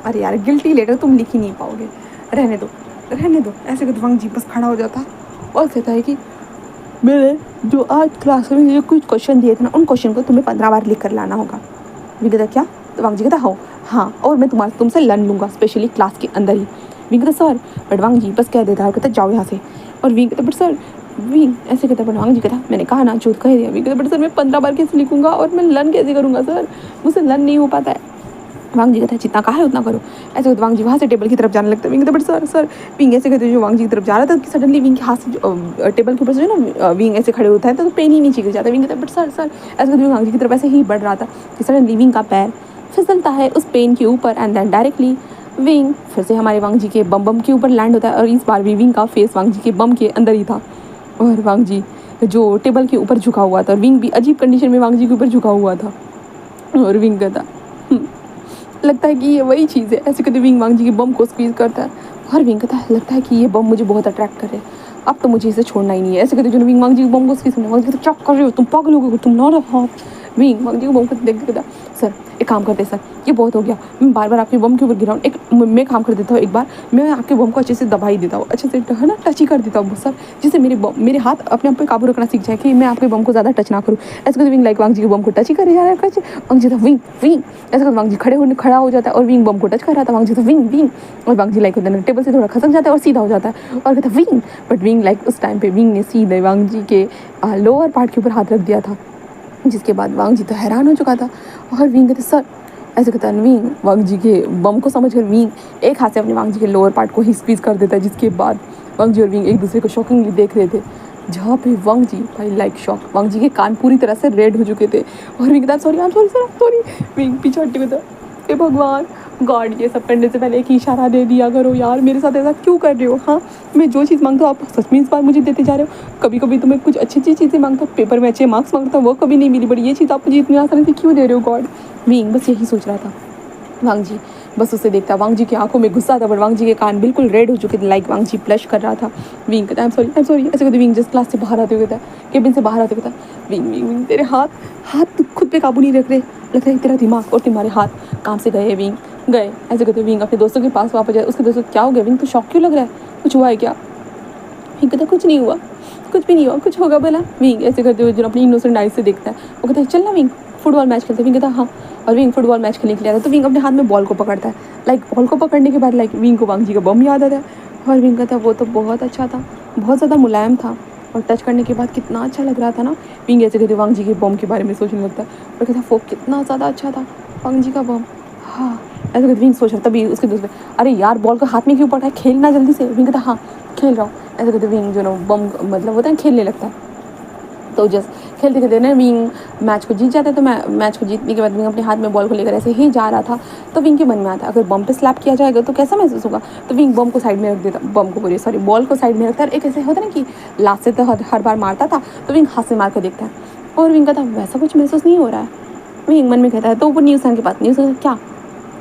अरे यार गिल्टी लेटर तुम लिख ही नहीं पाओगे, रहने दो रहने दो। ऐसे कहते वांग जी बस खड़ा हो जाता है और कहता है कि मैंने जो आज क्लास में ये कुछ क्वेश्चन दिए थे ना, उन क्वेश्चन को तुम्हें 15 बार लिख कर लाना होगा। विंग कहता क्या? तो वांग जी कहता हो हाँ, और मैं तुमसे लर्न लूँगा स्पेशली क्लास के अंदर ही। विंग कहता सर, बट वांग जी बस कह देता है, कहता जाओ यहाँ से। और विंग कहता बट सर, विंग ऐसे कहता बट वांग जी कहता मैंने कहा ना, झूठ कह दिया। विंग कहता बट सर मैं 15 बार कैसे लिखूंगा और मैं लर्न कैसे करूँगा सर, मुझसे लर्न नहीं हो पाता है। वांग जी कहता है जितना कहा है उतना करो। ऐसे वांग जी वहाँ से टेबल की तरफ जाने लगता है। विंग कहता बट सर सर, विंग ऐसे कहते जो वांग जी की तरफ जा रहा था कि सडनली विंग के हाथ से टेबल के ऊपर से ना विंग ऐसे खड़े होता है तो पेन ही नीचे गिर जाता है। विंग कहता बट सर सर, ऐसे कहते वांग जी की तरफ ऐसे ही बढ़ रहा था कि सडनली विंग का पैर फिसलता है उस पेन के ऊपर एंड देन डायरेक्टली विंग फिर से हमारे वांग जी के बम के ऊपर लैंड होता है। और इस बार भी विंग का फेस वांग जी के बम के अंदर ही था और वांग जी जो टेबल के ऊपर झुका हुआ था, विंग भी अजीब कंडीशन में वांग जी के ऊपर झुका हुआ था। और विंग कहता लगता है कि ये वही चीज़ है। ऐसे कहते विंग वांग जी के बम को स्क्वीज करता है और विंग कहता है लगता है कि ये बम मुझे बहुत अट्रैक्ट करे, अब तो मुझे इसे छोड़ना ही नहीं है। ऐसे कहते जो विंग वांग जी के बम को स्क्वीज करने वांग जी कहते क्या कर रहे हो तुम, पागल हो गए तुम ना हाथ। विंग वांग जी को बम को देख कहता सर एक काम करते सर, ये बहुत हो गया, मैं बार बार आपके बम के ऊपर गिराऊँ, एक मैं काम कर देता हूँ, एक बार मैं आपके बम को अच्छे से दबाई देता हूँ, अच्छे से है ना टच ही कर देता हूँ सर, जिससे मेरे हाथ अपने आप पे काबू रखना सीख जाए कि मैं आपके बम को ज़्यादा टच ना करूँ। ऐसे करके विंग लाइक वांग जी के बम को टच ही करे जा रहा है, वांग जी था विंग विंग। ऐसे करके वांग जी खड़ा हो जाता है और विंग बम को टच कर रहा था। वांग जी था विंग विंग और वांग जी लाइक टेबल से थोड़ा खसक जाता है और सीधा हो जाता है और कहता विंग। बट विंग लाइक उस टाइम पे विंग ने सीधे वांग जी के लोअर पार्ट के ऊपर हाथ रख दिया था, जिसके बाद वांग जी तो हैरान हो चुका था। और विंग कहते सर, ऐसे कहता है विंग वांग जी के बम को समझकर विंग एक हाथ से अपने वांग जी के लोअर पार्ट को ही स्क्वीज कर देता है, जिसके बाद वांग जी और विंग एक दूसरे को शॉकिंगली देख रहे थे, जहाँ पे वांग जी भाई लाइक शॉक, वांग जी के कान पूरी तरह से रेड हो चुके थे। और विंग कहता सॉरी सॉरी, विंग पीछे हट के हे भगवान गॉड, ये सब करने से पहले एक इशारा दे दिया करो यार, मेरे साथ ऐसा क्यों कर रहे हो। हाँ मैं जो चीज़ मांगता हूँ आप सच में इस बार मुझे देते जा रहे हो। कभी कभी तो मैं कुछ अच्छी चीज़ें मांगता हूँ, पेपर में अच्छे मार्क्स मांगता हूँ, वो कभी नहीं मिली, बट ये चीज़ आप मुझे इतनी आसानी से क्यों दे रहे हो गॉड। विंग बस यही सोच रहा था। वांग जी बस उसे देखता, वांग जी की आंखों में गुस्सा था, बट वांग जी के कान बिल्कुल रेड हो चुके थे, लाइक वांग जी ब्लश कर रहा था। विंग कहता आई एम सॉरी ऐसे कहते विंग जस्ट क्लास से बाहर आते हुए कहता, केबिन से बाहर आते हुए कहता विंग विंग विंग तेरे हाथ खुद पे काबू नहीं रख रहे, लगता है तेरा दिमाग और तुम्हारे हाथ काम से गए। विंग गए। ऐसे कहते विंग अपने दोस्तों के पास वापस जाए, उसके दोस्तों क्या हो गया विंग, तो शॉक क्यों लग रहा है, कुछ हुआ है क्या। विंग कहता कुछ नहीं हुआ, कुछ भी नहीं हुआ, कुछ होगा भला। विंग ऐसे करते हुए जो अपनी इनोसेंट आइज से देखता है, वो कहता है चल ना विंग फुटबॉल मैच खेलते। विंग कहता हाँ, और विंग फुटबॉल मैच खेलने के लिए आता है तो विंग अपने हाथ में बॉल को पकड़ता है, लाइक बॉल को पकड़ने के बाद लाइक विंग को वांग जी का बम याद आता है। और विंग कहता है वो तो बहुत अच्छा था, बहुत ज़्यादा मुलायम था और टच करने के बाद कितना अच्छा लग रहा था ना। विंग ऐसे कहते वांग जी के बम के बारे में सोचने लगता है और कहता वो कितना ज़्यादा अच्छा था वांग जी का बम। हाँ ऐसे कहते विंग सोच रहा, तभी उसके दोस्त अरे यार बॉल को हाथ में क्यों पड़ा है, खेलना जल्दी से। विंग कहता हाँ खेल रहा हूँ। ऐसे कहते विंग जो ना बम मतलब होता है खेलने लगता है, तो जस्ट खेलते खेलते ना विंग मैच को जीत जाता है। तो मैच को जीतने के बाद विंग अपने हाथ में बॉल को लेकर ऐसे ही जा रहा था, तो विंग के मन में आता अगर बम पे स्लैप किया जाएगा तो कैसा महसूस होगा। तो विंग बम को साइड में रख देता, बम को बोलिए सॉरी बॉल को साइड में रखता है। एक ऐसे होता ना कि लास्ट से तो हर बार मारता था, तो विंग हाथ से मार कर देखता है और विंग कहता वैसा कुछ महसूस नहीं हो रहा है। विंग मन में कहता है, तो वो न्यूज़ के पास न्यूज़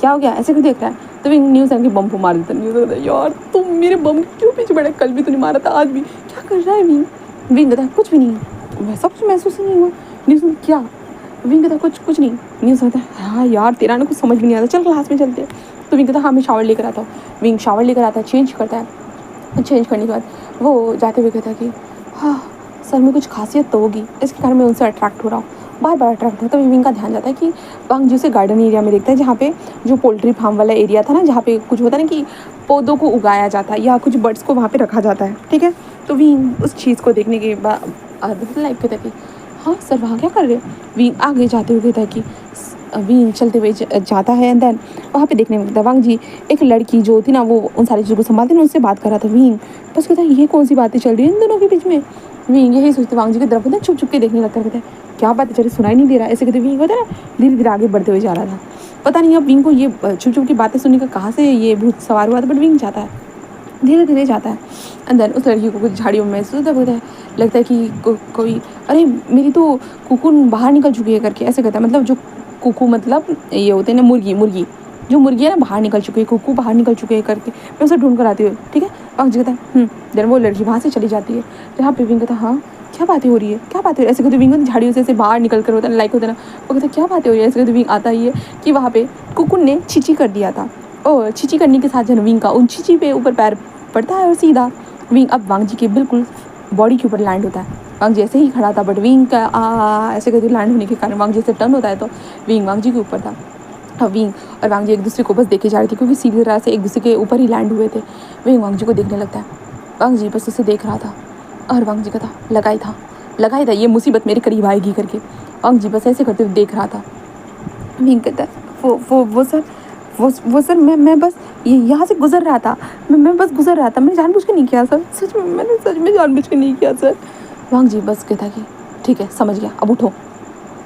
क्या हो गया ऐसे क्यों देख रहा है। तो विंग न्यूज़ के बम को मार देता। न्यूज़ कहता है यार तुम मेरे बम क्यों पीछे पड़े, कल भी तूने मारा था आज भी क्या कर रहा है। विंग कहता है कुछ भी नहीं, वैसा कुछ महसूस नहीं हुआ। न्यूज़ क्या, विंग कहता कुछ नहीं। न्यूज़ कहता है हाँ यार तेरा ना कुछ समझ भी नहीं आता, चल क्लास में चलते हैं। तो विंग कहता हाँ मैं शावर लेकर आता हूँ। विंग शावर लेकर आता है, चेंज करता है, चेंज करने के बाद वो जाते हुए कहता है कि हाँ सर में कुछ खासियत तो होगी, इसके कारण मैं उनसे अट्रैक्ट हो रहा हूँ, बार बार अट्रैक्ट होता है। तो विंग का ध्यान जाता है कि वांग जी उसे गार्डन एरिया में देखता है, जहाँ पे जो पोल्ट्री फार्म वाला एरिया था ना, जहाँ पे कुछ होता है ना कि पौधों को उगाया जाता है या कुछ बर्ड्स को वहाँ पे रखा जाता है, ठीक है। तो विंग उस चीज़ को देखने के बाद लाइक कहता है कि हाँ सर वहाँ क्या कर रहे हो। विंग आगे जाते हुए कहता है कि विंग चलते हुए जाता है एंड देन वहाँ पे देखने में मिलता है वांग जी एक लड़की जो थी ना, वो उन सारी चीज़ों को संभालती ना, उनसे बात कर रहा था। विंग बस कहता है ये कौन सी बातें चल रही है इन दोनों के बीच में। विंग यही सोचते वांग जी की तरफ होता है, छुप के देखने लगता है, कहता है क्या बात है चलिए सुनाई नहीं दे रहा। ऐसे कहते विंग होता है ना धीरे धीरे आगे बढ़ते हुए जा रहा था। पता नहीं अब विंग को ये छुप की बातें सुनने का कहाँ से ये भूत सवार हुआ था, बट विंग जाता है, धीरे धीरे जाता है। एंड देन उस लड़की को कुछ झाड़ियों में महसूस होता है, लगता है कि कोई अरे मेरी तो कुकुन बाहर निकल चुकी है करके। ऐसे कहता है मतलब जो कुकू मतलब ये होते हैं ना मुर्गी जो मुर्गी है ना बाहर निकल चुकी है, कुकू बाहर निकल चुके हैं करके मैं उसे ढूंढ कर आती हूँ, ठीक है। वांग जी कहता है देन वो लड़की वहाँ से चली जाती है। जहाँ पे विंग कहता हाँ क्या बातें हो रही है, क्या बातें हो रही है, ऐसे कहते विंग झाड़ियों से बाहर निकल कर होता है लाइक होता है ना, वो कहता क्या बातें हो रही है, ऐसे कहते विंग आता ही है कि वहाँ पे कुकुन ने छींची कर दिया था। और छींची करने के साथ जो विंग का उन छींची पे ऊपर पैर पड़ता है और सीधा विंग अब वांग जी के बिल्कुल बॉडी के ऊपर लैंड होता है। वांग जी ऐसे ही खड़ा था बट विंग का ऐसे कहते लैंड होने के कारण वांग जी से टर्न होता है तो विंग वांग जी के ऊपर था। अब विंग और वांग जी एक दूसरे को बस देखे जा रहे थे क्योंकि सीधी तरह से एक दूसरे के ऊपर ही लैंड हुए थे। विंग वांग जी को देखने लगता है, वांग जी बस उसे देख रहा था और वांग जी का था लगा ही था ये मुसीबत मेरे करीब आएगी करके। वांग जी बस ऐसे करते हुए देख रहा था। विंग कहता है वो सर मैं बस ये यहाँ से गुजर रहा था, मैं बस गुजर रहा था, मैंने जानबूझ के नहीं किया सर, मैंने सच में जानबूझ के नहीं किया सर। वांग जी बस कहता कि ठीक है समझ गया अब उठो।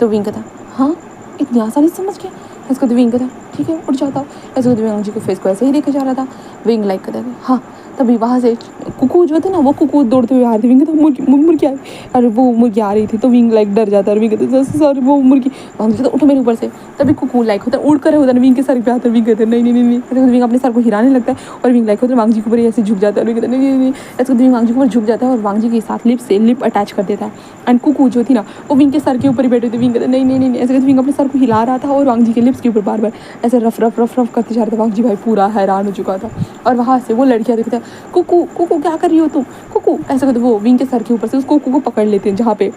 तो विंग कहता हाँ इतनी आसानी से समझ गया। इसको तो विंग कहता ठीक है उठ जाता। ऐसे तो विंग जी के फेस को ऐसे ही देखे जा रहा था। विंग लाइक कहता हाँ। तभी वहाँ से कुकू जो थे ना वो कुकू दौड़ते हुए आ रहे थे। विंग कहता मुर्गी आ रही, अरे वो मुर्गी आ रही थी तो विंग लाइक डर जाता है। विंग कहते सर वो मुर्गी, वांग जी तो उठो मेरे ऊपर से। तभी कुकू लाइक होता है उड़ कर होता है विंग के सर पे आता है। विंग कहते नहीं विंग अपने सर को हिलाने लगता है और विंग लाइक होता है वांग जी के ऊपर ऐसे झुक जाता है। विंग कहते नहीं ऐसे विंग वांग जी के ऊपर झुक जाता है और वांग जी के साथ लिप से लिप अटैच कर देता है। एंड कुकू जो थी ना वो विंग के सर के ऊपर ही बैठे थे। विंग कहते नहीं ऐसे विंग अपने सर को हिला रहा था और वांग जी के लिप्स के ऊपर बार बार ऐसे रफ करते जा रहा था। वांग जी भाई पूरा हैरान हो चुका था। और वहाँ से वो लड़कियाँ देखते हैं कुकू क्या कर रही हो तुम कुकू, ऐसे करते वो विंग के सर के ऊपर से उस कुकू को पकड़ लेते हैं। जहाँ पे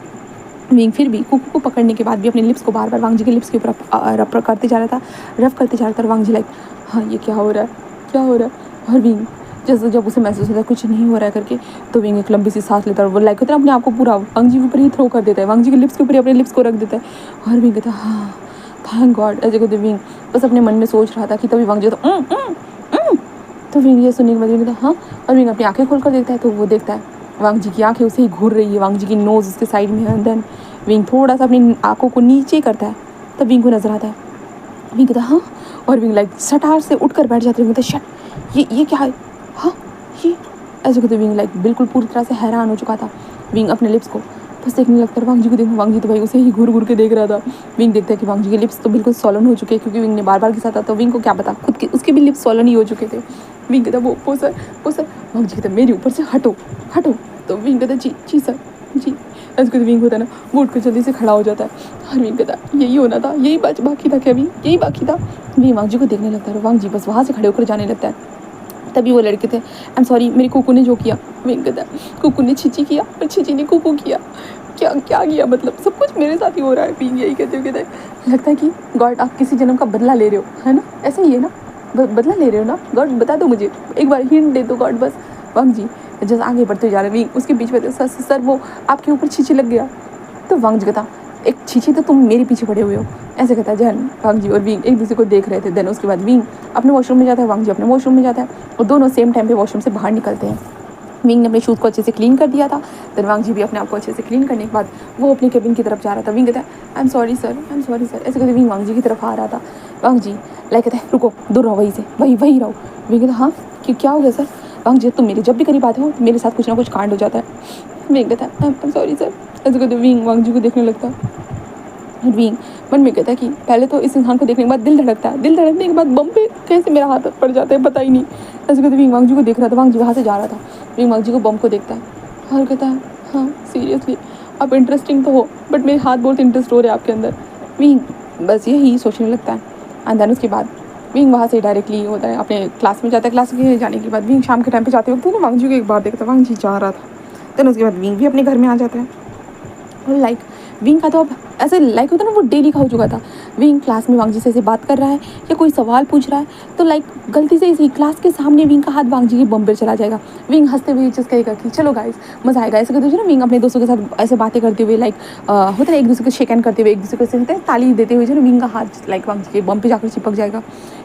विंग फिर भी कुकू को पकड़ने के बाद भी अपने लिप्स को बार बार वांग जी के लिप्स के ऊपर रफ करते जा रहा था। वांग जी लाइक हाँ ये क्या हो रहा है। और विंग जैसे जब उसे महसूस होता है कुछ नहीं हो रहा है करके तो विंग एक लंबी सी सांस लेता है और वो लाइक होता है अपने आप को पूरा वांग जी के ऊपर ही थ्रो कर देता है। वांग जी के लिप्स के ऊपर ही अपने लिप्स को रख देता है और विंग कहता है हाँ थैंक गॉड। ऐसे कहते विंग बस अपने मन में सोच रहा था कि तभी वांग जी तो विंग ये सुनने के बाद विंग कहता हाँ। और विंग अपनी आंखें खोल कर देखता है तो वो देखता है वांग जी की आंखें उसे ही घूर रही है। वांग जी की नोज़ उसके साइड में है। देन विंग थोड़ा सा अपनी आंखों को नीचे करता है तब विंग को नजर आता है। विंग कहता हाँ और विंग लाइक सटार से उठ कर बैठ जाते हैं। कहता शट ये क्या है हाँ ये, ऐसे कहते विंग लाइक बिल्कुल पूरी तरह से हैरान हो चुका था। विंग अपने लिप्स को बस देखने लगता है। वांग जी को देखो वांग जी तो भाई उसे ही घूर के देख रहा था। विंग देखता है कि वांग जी के लिप्स तो बिल्कुल सॉलन हो चुके हैं क्योंकि विंग ने बार किसा था तो विंग को क्या पता खुद के उसके भी लिप्स सॉलन ही हो चुके थे। विंग कहता वो सर वांग जी कहता मेरे ऊपर से हटो। तो विंग कहता जी सर जी। ऐसे कहते विंग होता है ना वो उठ कर जल्दी से खड़ा हो जाता है और विंग कहता यही होना था, यही बाकी था क्या विंग, यही बाकी था। विंग वांग जी को देखने लगता है। वांग जी बस वहाँ से खड़े होकर जाने लगता है। तभी वो लड़के थे आई एम सॉरी मेरी कुकू ने जो किया। विंग कहता कुकू ने छींची किया और छींची ने कुकू किया, क्या किया मतलब सब कुछ मेरे साथ ही हो रहा है। विंग यही कहते लगता है कि गॉड आप किसी जन्म का बदला ले रहे हो है ना, ऐसा ही है ना, बदला ले रहे हो ना गॉड, बता दो मुझे एक बार हिंट दे दो गॉड बस। वांग जी जैसे आगे बढ़ते जा रहे विंग उसके बीच में सर वो आपके ऊपर छींची लग गया। तो वांग जी कहता एक छींची तो तुम मेरे पीछे पड़े हुए हो, ऐसे कहता है जहन। वांग जी और विंग एक दूसरे को देख रहे थे। देन उसके बाद विंग अपने वॉशरूम में जाता है, वांग जी अपने वॉशरूम में जाता है और दोनों सेम टाइम पे वॉशरूम से बाहर निकलते हैं। विंग ने अपने शूज़ को अच्छे से क्लीन कर दिया था। देन वांग जी भी अपने आप को अच्छे से क्लीन करने के बाद वो अपने केबिन की तरफ जा रहा था। विंग कहता है आई एम सॉरी सर ऐसे कहते विंग वांग जी की तरफ आ रहा था। वांग जी लाइक कहता है रुको दूर रहो वहीं से वहीं रहो। विंग कहता हाँ क्या हो गया सर। वांग जी तुम मेरे जब भी करीब आते हो मेरे साथ कुछ ना कुछ कांड हो जाता है। विंग कहता है आई एम सॉरी सर। ऐसे कहते विंग वांग जी को देखने लगता है। विंग मन में कहता है कि पहले तो इस इंसान को देखने के बाद दिल धड़कता है, दिल धड़कने के बाद बम पे कैसे मेरा हाथ पड़ जाता है पता ही नहीं। ऐसे कहते विंग वांग जी को देख रहा था। वांग जी वहाँ से जा रहा था। विंग वांग जी को बम को देखता है और कहता है हाँ सीरियसली आप इंटरेस्टिंग तो हो बट मेरे हाथ बहुत इंटरेस्ट हो रहे हैं आपके अंदर। विंग बस यही सोचने लगता है। एंड देन उसके बाद विंग वहाँ से डायरेक्टली होता है अपने क्लास में जाता है। क्लास में जाने के बाद विंग शाम के टाइम पे जाते वक्त ना वांग जी को एक बार देखता है। वांग जी जा रहा था। देन उसके बाद विंग भी अपने घर में आ जाता है और लाइक विंग का तो अब ऐसे लाइक होता है ना वो डेली का हो चुका था। विंग क्लास में वांग जी से ऐसे बात कर रहा है या कोई सवाल पूछ रहा है तो लाइक गलती से इसी क्लास के सामने विंग का हाथ वांग जी के बम पर चला जाएगा। विंग हंसते हुए चीज़ कहेगा कि चलो गाइस मज़ा आएगा। ऐसे करते हुए ना विंग अपने दोस्तों के साथ ऐसे बातें करते हुए लाइक होता है एक दूसरे को शेक हैंड करते हुए एक दूसरे को ऐसे होता है ताली देते हुए जो ना विंग का हाथ लाइक वांग जी के बम पे जाकर चिपक जाएगा।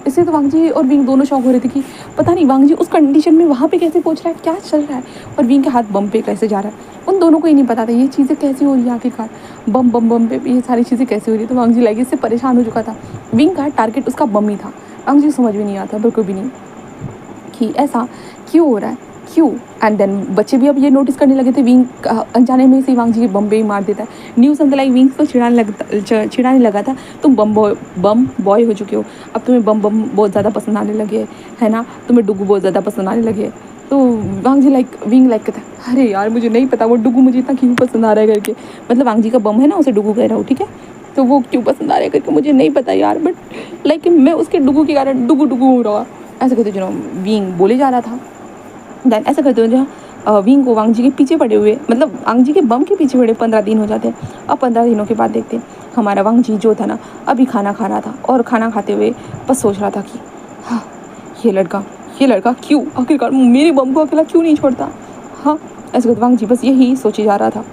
इससे तो वांग जी और विंग दोनों शौक हो रहे थे कि पता नहीं वांग जी उस कंडीशन में वहाँ पे कैसे पहुँच रहा है, क्या चल रहा है और विंग के हाथ बम पे कैसे जा रहा है। उन दोनों को ही नहीं पता था ये चीज़ें कैसी हो रही है आखिरकार, बम पे ये सारी चीज़ें कैसे हो रही है। तो वांग जी लाइक इससे परेशान हो चुका था। विंग का टारगेट उसका बम ही था। वांग जी समझ में नहीं आता बिल्कुल भी नहीं कि ऐसा क्यों हो रहा है क्यों। एंड देन बच्चे भी अब ये नोटिस करने लगे थे विंग अनजाने में से वांग जी के बम पे ही मार देता है। न्यूज़ अंदर लाइक विंग को चिढ़ाने लगा था तुम बम बॉय हो चुके हो, अब तुम्हें बम बहुत ज़्यादा पसंद आने लगे है ना, तुम्हें डुगू बहुत ज़्यादा पसंद आने लगे। तो वांग जी विंग कहता है अरे यार मुझे नहीं पता वो डुगू मुझे इतना क्यों पसंद आ रहा है करके, मतलब वांग जी का बम है ना, उसे डुगू कह रहा हूँ, ठीक है, तो वो क्यों पसंद आ रहा है करके मुझे नहीं पता यार, बट मैं उसके डुगू के कारण डुगू डुगू हो रहा, ऐसे करते जो विंग बोले जा रहा था। देन ऐसा करते हुए जो विंग को वांग जी के पीछे पड़े हुए, मतलब वांग जी के बम के पीछे पड़े 15 दिन हो जाते हैं। अब 15 दिनों के बाद देखते हैं हमारा वांग जी जो था ना अभी खाना खा रहा था, और खाना खाते हुए बस सोच रहा था कि हाँ ये लड़का क्यों आखिरकार मेरे बम को अकेला क्यों नहीं छोड़ता। हाँ ऐसे करते वांग जी बस यही सोचे जा रहा था,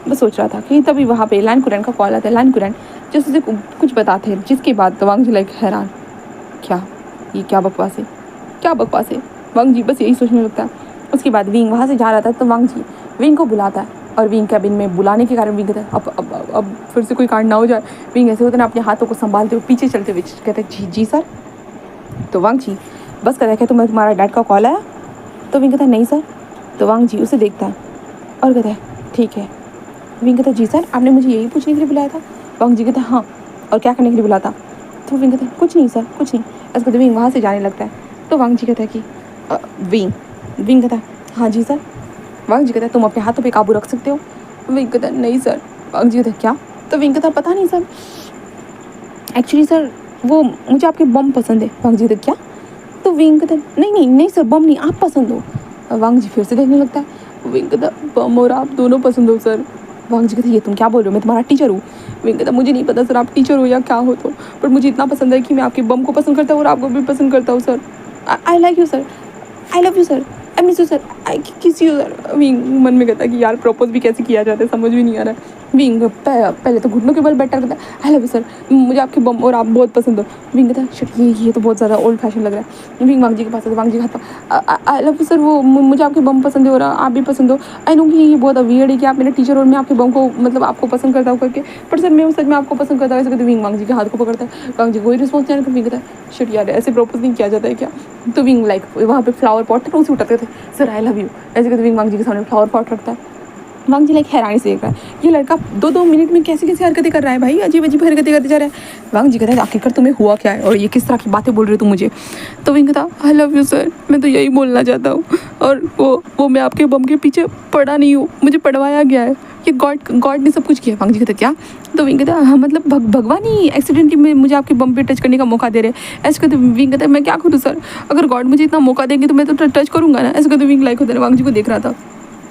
बस सोच रहा था कि तभी वहाँ पे लान कुरैन का कॉल आता है। लान कुरैन जिस उसे कुछ बताते हैं, जिसके बाद तो वांग जी हैरान, क्या ये क्या बकवास है। वांग जी बस यही सोचने लगता है। उसके बाद विंग वहाँ से जा रहा था तो वांग जी विंग को बुलाता है, और विंग कैबिन में बुलाने के कारण विंग कहता है अब फिर से कोई कांड ना हो जाए। विंग ऐसे होता है ना अपने हाथों को संभालते हुए पीछे चलते हुए कहते हैं जी सर। तो वांग जी बस कहता है तुम्हारा डैड का कॉल आया? तो विंग कहता है नहीं सर। तो वांग जी उसे देखता है और कहता है ठीक है। विंग कहता है जी सर आपने मुझे यही पूछने के लिए बुलाया था? वांग जी कहता है हाँ, और क्या करने के लिए बुलाता? तो विंग कहता है कुछ नहीं सर कुछ नहीं। ऐसे कहते विंग वहाँ से जाने लगता है। तो वांग जी कहता है कि विंग कहता है हाँ जी सर। वांग जी कहता है तुम अपने हाथों पे काबू रख सकते हो? विंग कहता है नहीं सर। वांग जी कहता है क्या? तो विंग कहता है पता नहीं सर, एक्चुअली सर वो मुझे आपके बम पसंद है। वांग जी कहता है क्या? तो विंग कहता है नहीं सर बम नहीं, आप पसंद हो। वांग जी फिर से देखने लगता है। विंग कहता है बम और आप दोनों पसंद हो सर। वांग जी कहते ये तुम क्या बोल रहे हो, मैं तुम्हारा टीचर हूँ। विंग कहता मुझे नहीं पता सर आप टीचर हो या क्या हो, तो पर मुझे इतना पसंद है कि मैं आपके बम को पसंद करता हूँ और आपको भी पसंद करता हूँ sir. I like you sir, I love you sir, I miss you sir, I kiss you sir. Wing मन में कहता है कि यार प्रपोज भी कैसे किया जाता है समझ भी नहीं आ रहा है। विंग पहले तो घुटनों के बल बेटर करता है आई लव यू सर, मुझे आपके बम और आप बहुत पसंद हो। विंग कहता है शिट ये तो बहुत ज़्यादा ओल्ड फैशन लग रहा है। विंग वांग जी के पास आता है, वांग जी कहता आई लव यू सर, वो मुझे आपके बम पसंद है और आप भी पसंद हो। आई नो कि ये बहुत वियर्ड है कि आप मेरे टीचर और मैं आपके बम को मतलब आपको पसंद करता हूँ करके, पर सर मैं सच में आपको पसंद करता हूँ। ऐसे कहते विंग वांग जी के हाथ को पकड़ता है। वांग जी कोई रिस्पॉन्स नहीं, विंग कहता है शिट यार ऐसे प्रपोज नहीं किया जाता है क्या? तो विंग वहाँ पे फ्लावर पॉट था उसे उठाते थे सर आई लव यू, ऐसे करते विंग वांग जी के सामने फ्लावर पॉट रखता है। वांग जी हैरानी से देख रहा है ये लड़का 2-2 मिनट में कैसे हरकतें कर रहा है भाई, अजीब अजीब हरकतें करते जा रहा है। वांग जी कहता है आखिरकार तुम्हें हुआ क्या है और ये किस तरह की बातें बोल रहे हो तुम मुझे? तो विंग कहता आई लव यू सर, मैं तो यही बोलना चाहता हूँ, और वो मैं आपके बम के पीछे पड़ा नहीं हूँ, मुझे पड़वाया गया है, ये गॉड ने सब कुछ किया। वांग जी कहता क्या? तो विंग कहता हाँ मतलब भगवान ही एक्सीडेंटली में मुझे आपके बम पे टच करने का मौका दे रहे हैं। ऐसे कहते विंग कहता मैं क्या करूँ सर, अगर गॉड मुझे इतना मौका देंगे तो मैं तो टच करूँगा ना। ऐसे कहते विंग होता है वांग जी को देख रहा था।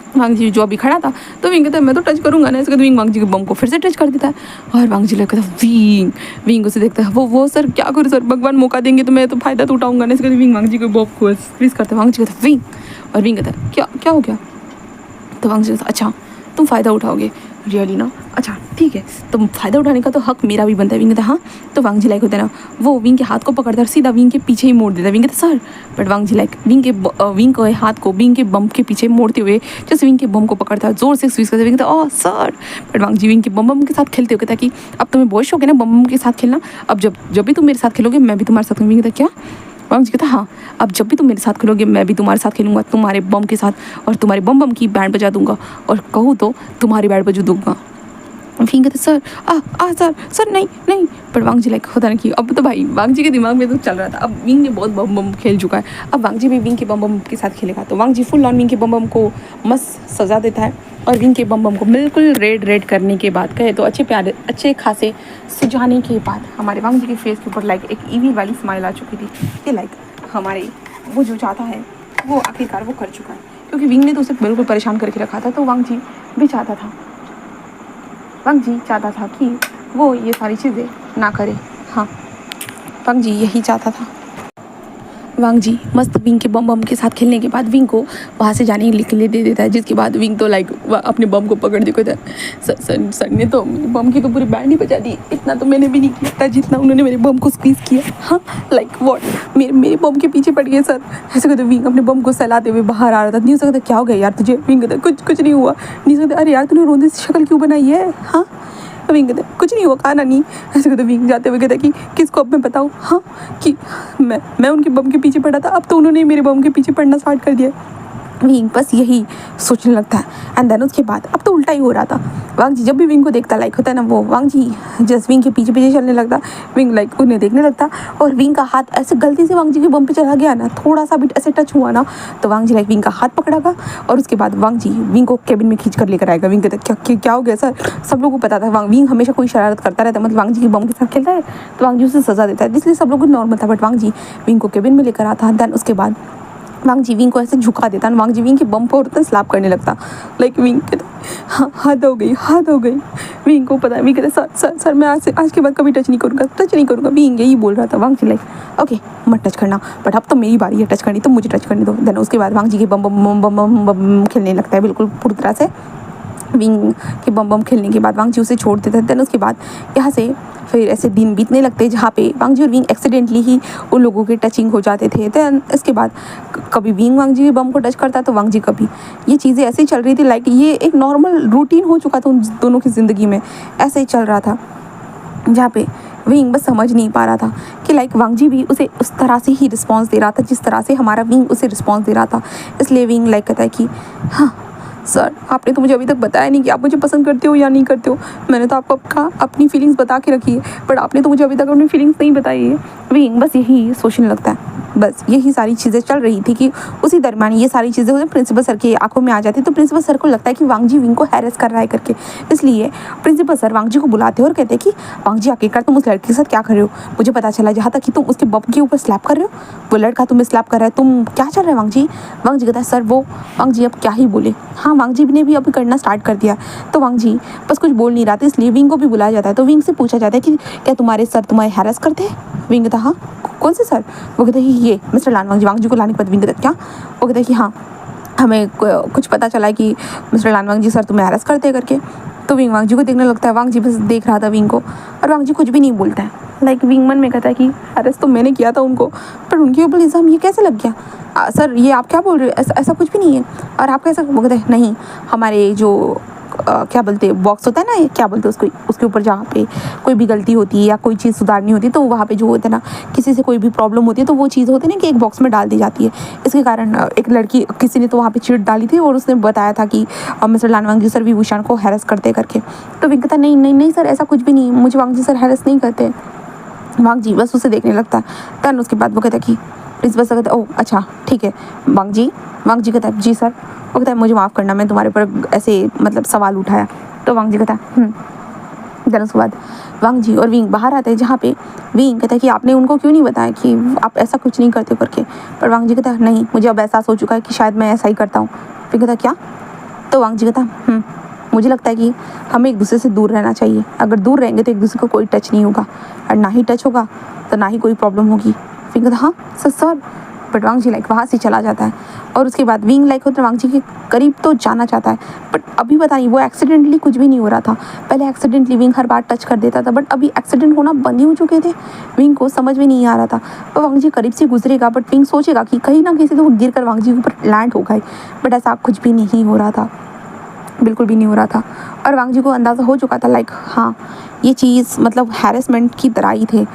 वांग जी जो अभी खड़ा था तो विंग कहता है मैं तो टच करूंगा ना। ऐसे कहते विंग वांग जी के बम को फिर से टच कर देता है, और वांग जी कहता है विंग उसे देखता है वो सर क्या करूँ सर, भगवान मौका देंगे तो मैं तो फायदा तो उठाऊंगा ना। ऐसे कहते विंग वांग जी के बम को स्क्वीज करते हैं। वांग जी कहता है विंग, और विंग कहता है क्या हो गया? तो वांग जी कहता अच्छा तुम फ़ायदा उठाओगे रियली ना, अच्छा ठीक है, तो फ़ायदा उठाने का तो हक मेरा भी बनता है। विंग कहता हाँ। तो वांग जी होता है ना वो विंग के हाथ को पकड़ता है और सीधा विंग के पीछे ही मोड़ देता है। विंग कहता sir, but Wang ji Wing के हाथ को विंग के बम के पीछे मोड़ते हुए जैसे विंग के बम को पकड़ता है जोर से स्वीज करता है। विंग कहता oh sir, but Wang ji Wing के बम के साथ खेलते हुए कहता कि अब तुम्हें बहुत शौक है ना बम के साथ खेलना, अब जब भी तुम मेरे साथ खेलोगे मैं भी तुम्हारे साथ। विंग कहता क्या? वांग जी कहता हाँ, अब जब भी तुम मेरे साथ खेलोगे मैं भी तुम्हारे साथ खेलूंगा, तुम्हारे बम के साथ, और तुम्हारे बम की बैंड बजा दूंगा, और कहूँ तो तुम्हारी बैंड बजा दूंगा। विंग कहते सर सर नहीं। पर वांग जी होता ना कि अब तो भाई वांग जी के दिमाग में तो चल रहा था, अब विंग ने बहुत बम खेल चुका है, अब वांग जी भी विंग के बम के साथ खेलेगा। तो वांग जी फुल ऑन विंग के बम को मस्त सजा देता है, और विंग के बम को बिल्कुल रेड करने के बाद कहे तो अच्छे खासे सुझाने के बाद हमारे वांग जी के फेस के ऊपर एक ईवी वाली स्माइल आ चुकी थी कि हमारे वो जो चाहता है वो आखिरकार वो कर चुका है, क्योंकि विंग ने तो उसे बिल्कुल परेशान करके रखा था। तो वांग जी भी चाहता था कि वो ये सारी चीज़ें ना करे। हाँ, वांग जी यही चाहता था। वांग जी मस्त विंग के बम के साथ खेलने के बाद विंग को वहाँ से जाने के लिए दे देता है, जिसके बाद विंग तो अपने बम को पकड़ देता है। सर ने तो बम की तो पूरी बैंड ही बजा दी, इतना तो मैंने भी नहीं किया था जितना उन्होंने मेरे बम को स्क्वीज़ किया। हाँ व्हाट, मेरे बम के पीछे पड़ गए सर। ऐसे कहते विंग अपने बम को सहलाते हुए बाहर आ रहा था। नहीं हो सकता क्या हो गया यार तुझे? विंग कहता कुछ नहीं हुआ। नहीं हो सकता अरे यार तूने रोंदे से शक्ल क्यों बनाई है? हाँ, विंग कहते कुछ नहीं हुआ खाना नहीं। ऐसे कहते विंग जाते हुए कहता कि किसको अब मैं बताऊँ? हाँ कि मैं उनके बम के पीछे पड़ा था, अब तो उन्होंने मेरे बम के पीछे पड़ना स्टार्ट कर दिया। विंग बस यही सोचने लगता है। एंड देन उसके बाद अब तो उल्टा ही हो रहा था। वांग जी जब भी विंग को देखता लाइक होता है ना, वो वांग जी जस्ट विंग के पीछे पीछे चलने लगता। विंग लाइक उन्हें देखने लगता और विंग का हाथ ऐसे गलती से वांग जी के बम पे चला गया ना, थोड़ा सा भी ऐसे टच हुआ ना, तो वांग जी लाइक विंग का हाथ पकड़ागा और उसके बाद वांग जी विंग को केबिन में खींच कर लेकर आएगा। विंग कहता क्या हो गया सर? सब लोगों को पता था विंग हमेशा कोई शरारत करता रहता है, मतलब वांग जी के बम के साथ खेलता है तो वांग जी उसे सजा देता है, इसलिए सब लोग नॉर्मल था। बट वांग जी विंग को केबिन में लेकर आता। देन उसके बाद वांग जी विंग को ऐसे झुका देता, वांग जी विंग के बम पर उतना स्लैप करने लगता। लाइक विंग कहता हाँ हद हो गई। विंग को पता है, विंग कहता सर मैं आज के बाद कभी टच नहीं करूँगा। विंग यही बोल रहा था। वांग जी लाइक ओके मत टच करना, बट अब तो मेरी बारी है टच करनी, तो मुझे टच करने दो। देन उसके बाद वांग जी के बम बम बम बम बम बम खेलने लगता है बिल्कुल पूरी तरह से। विंग के बम खेलने के बाद वांग जी उसे छोड़ देता है। देन उसके बाद यहाँ से फिर ऐसे दिन बीतने लगते हैं जहाँ पे वांग जी और विंग एक्सीडेंटली ही उन लोगों के टचिंग हो जाते थे। देन इसके बाद कभी विंग वांग जी के बम को टच करता तो वांग जी कभी, ये चीज़ें ऐसे ही चल रही थी। लाइक ये एक नॉर्मल रूटीन हो चुका था उन दोनों की ज़िंदगी में, ऐसे ही चल रहा था जहाँ पे विंग बस समझ नहीं पा रहा था कि लाइक वांग जी भी उसे उस तरह से ही रिस्पॉन्स दे रहा था जिस तरह से हमारा विंग उसे रिस्पॉन्स दे रहा था। इसलिए विंग लाइक कहता है कि हाँ सर आपने तो मुझे अभी तक बताया नहीं कि आप मुझे पसंद करते हो या नहीं करते हो। मैंने तो आपको अपनी फीलिंग्स बता के रखी है, बट आपने तो मुझे अभी तक अपनी फीलिंग्स नहीं बताई है। विंग बस यही सोचने लगता है। बस यही सारी चीज़ें चल रही थी कि उसी दरमियान ये सारी चीज़ें प्रिंसिपल सर की आंखों में आ जाती। तो प्रिंसिपल सर को लगता है कि वांग जी विंग को हैरेस कर रहा है करके, इसलिए प्रिंसिपल सर वांग जी को बुलाते हैं और कहते हैं कि वांग जी आखिरकार तुम उस लड़के के साथ क्या कर रहे हो? मुझे पता चला जहाँ तक कि तुम उसके बम के ऊपर स्लैप कर रहे हो, वो लड़का तुम्हें स्लैप कर रहा है, तुम क्या चल रहा है वांग जी? वांग जी कहता है सर वो वांग जी अब क्या ही बोले। हाँ वांग जी ने भी अभी करना स्टार्ट कर दिया, तो वांग जी बस कुछ बोल नहीं रहा था, इसलिए विंग को भी बुलाया जाता है। तो विंग से पूछा जाता है कि क्या तुम्हारे सर तुम्हारे हैरेस करते हैं? विंग कहता हाँ कौन से सर? वो कहते हैं कि ये मिस्टर लान। वांग जी को लाने के बाद विंग कहता क्या? वो कहते हैं कि हाँ हमें कुछ पता चला है कि मिस्टर लानवांग जी सर तुम्हें हैरेस करते हैं करके। तो विंग वांग जी को देखने लगता है। वांग जी बस देख रहा था विंग को और वांग जी कुछ भी नहीं बोलता है। लाइक विंग मन में कहता है कि हैरेस तो मैंने किया था उनको, पर उनके ऊपर इल्ज़ाम ये कैसे लग गया? सर ये आप क्या बोल रहे हो? ऐसा कुछ भी नहीं है। और आप कैसा? वो कहते हैं नहीं हमारे जो क्या बोलते हैं बॉक्स होता है ना, ये क्या बोलते हैं उसको, उसके ऊपर जहाँ पे कोई भी गलती होती है या कोई चीज़ सुधारनी होती है तो वहाँ पे जो होता है ना, किसी से कोई भी प्रॉब्लम होती है तो वो चीज़ होती है ना कि एक बॉक्स में डाल दी जाती है। इसके कारण एक लड़की किसी ने तो वहाँ पे चिट डाली थी और उसने बताया था कि मिस्टर लानवांग जी सर विभूषण को हैरेस करते करके। तो विंग कहता नहीं सर ऐसा कुछ भी नहीं, मुझे वांग जी सर हैरेस नहीं करते। वांग जी बस उसे देखने लगता है। देन उसके बाद वो कहता है कि प्रिंसिपल सर कहता है ओह अच्छा ठीक है वांग जी कहता है जी सर। वो कहता है मुझे माफ़ करना, मैं तुम्हारे पर ऐसे मतलब सवाल उठाया। तो वांग जी कहता है देन उसके बाद वांग जी और विंग बाहर आते हैं जहाँ पे विंग कहता है कि आपने उनको क्यों नहीं बताया कि आप ऐसा कुछ नहीं करते करके। पर वांग जी कहता है नहीं मुझे अब एहसास हो चुका है कि शायद मैं ऐसा ही करता हूँ। विंग कहता है क्या? तो वांग जी कहता है मुझे लगता है कि हमें एक दूसरे से दूर रहना चाहिए। अगर दूर रहेंगे तो एक दूसरे को कोई टच नहीं होगा, और ना ही टच होगा तो ना ही कोई प्रॉब्लम होगी। विंग कहता हाँ सर। बट वांग जी लाइक वहाँ से चला जाता है। और उसके बाद विंग लाइक होता है वांग जी के करीब तो जाना चाहता है, बट अभी पता नहीं वो एक्सीडेंटली कुछ भी नहीं हो रहा था। पहले एक्सीडेंटली विंग हर बार टच कर देता था, बट अभी एक्सीडेंट होना बंद ही हो चुके थे। विंग को समझ में नहीं आ रहा था। वो वांग जी करीब से गुजरेगा बट विंग सोचेगा कि कहीं ना कहीं से तो वो गिर कर वांग जी के ऊपर लैंड हो गए, बट ऐसा कुछ भी नहीं हो रहा था, बिल्कुल भी नहीं हो रहा था। और वांग जी को अंदाज़ा हो चुका था लाइक हाँ ये चीज़ मतलब हैरेसमेंट की तरह ही थे।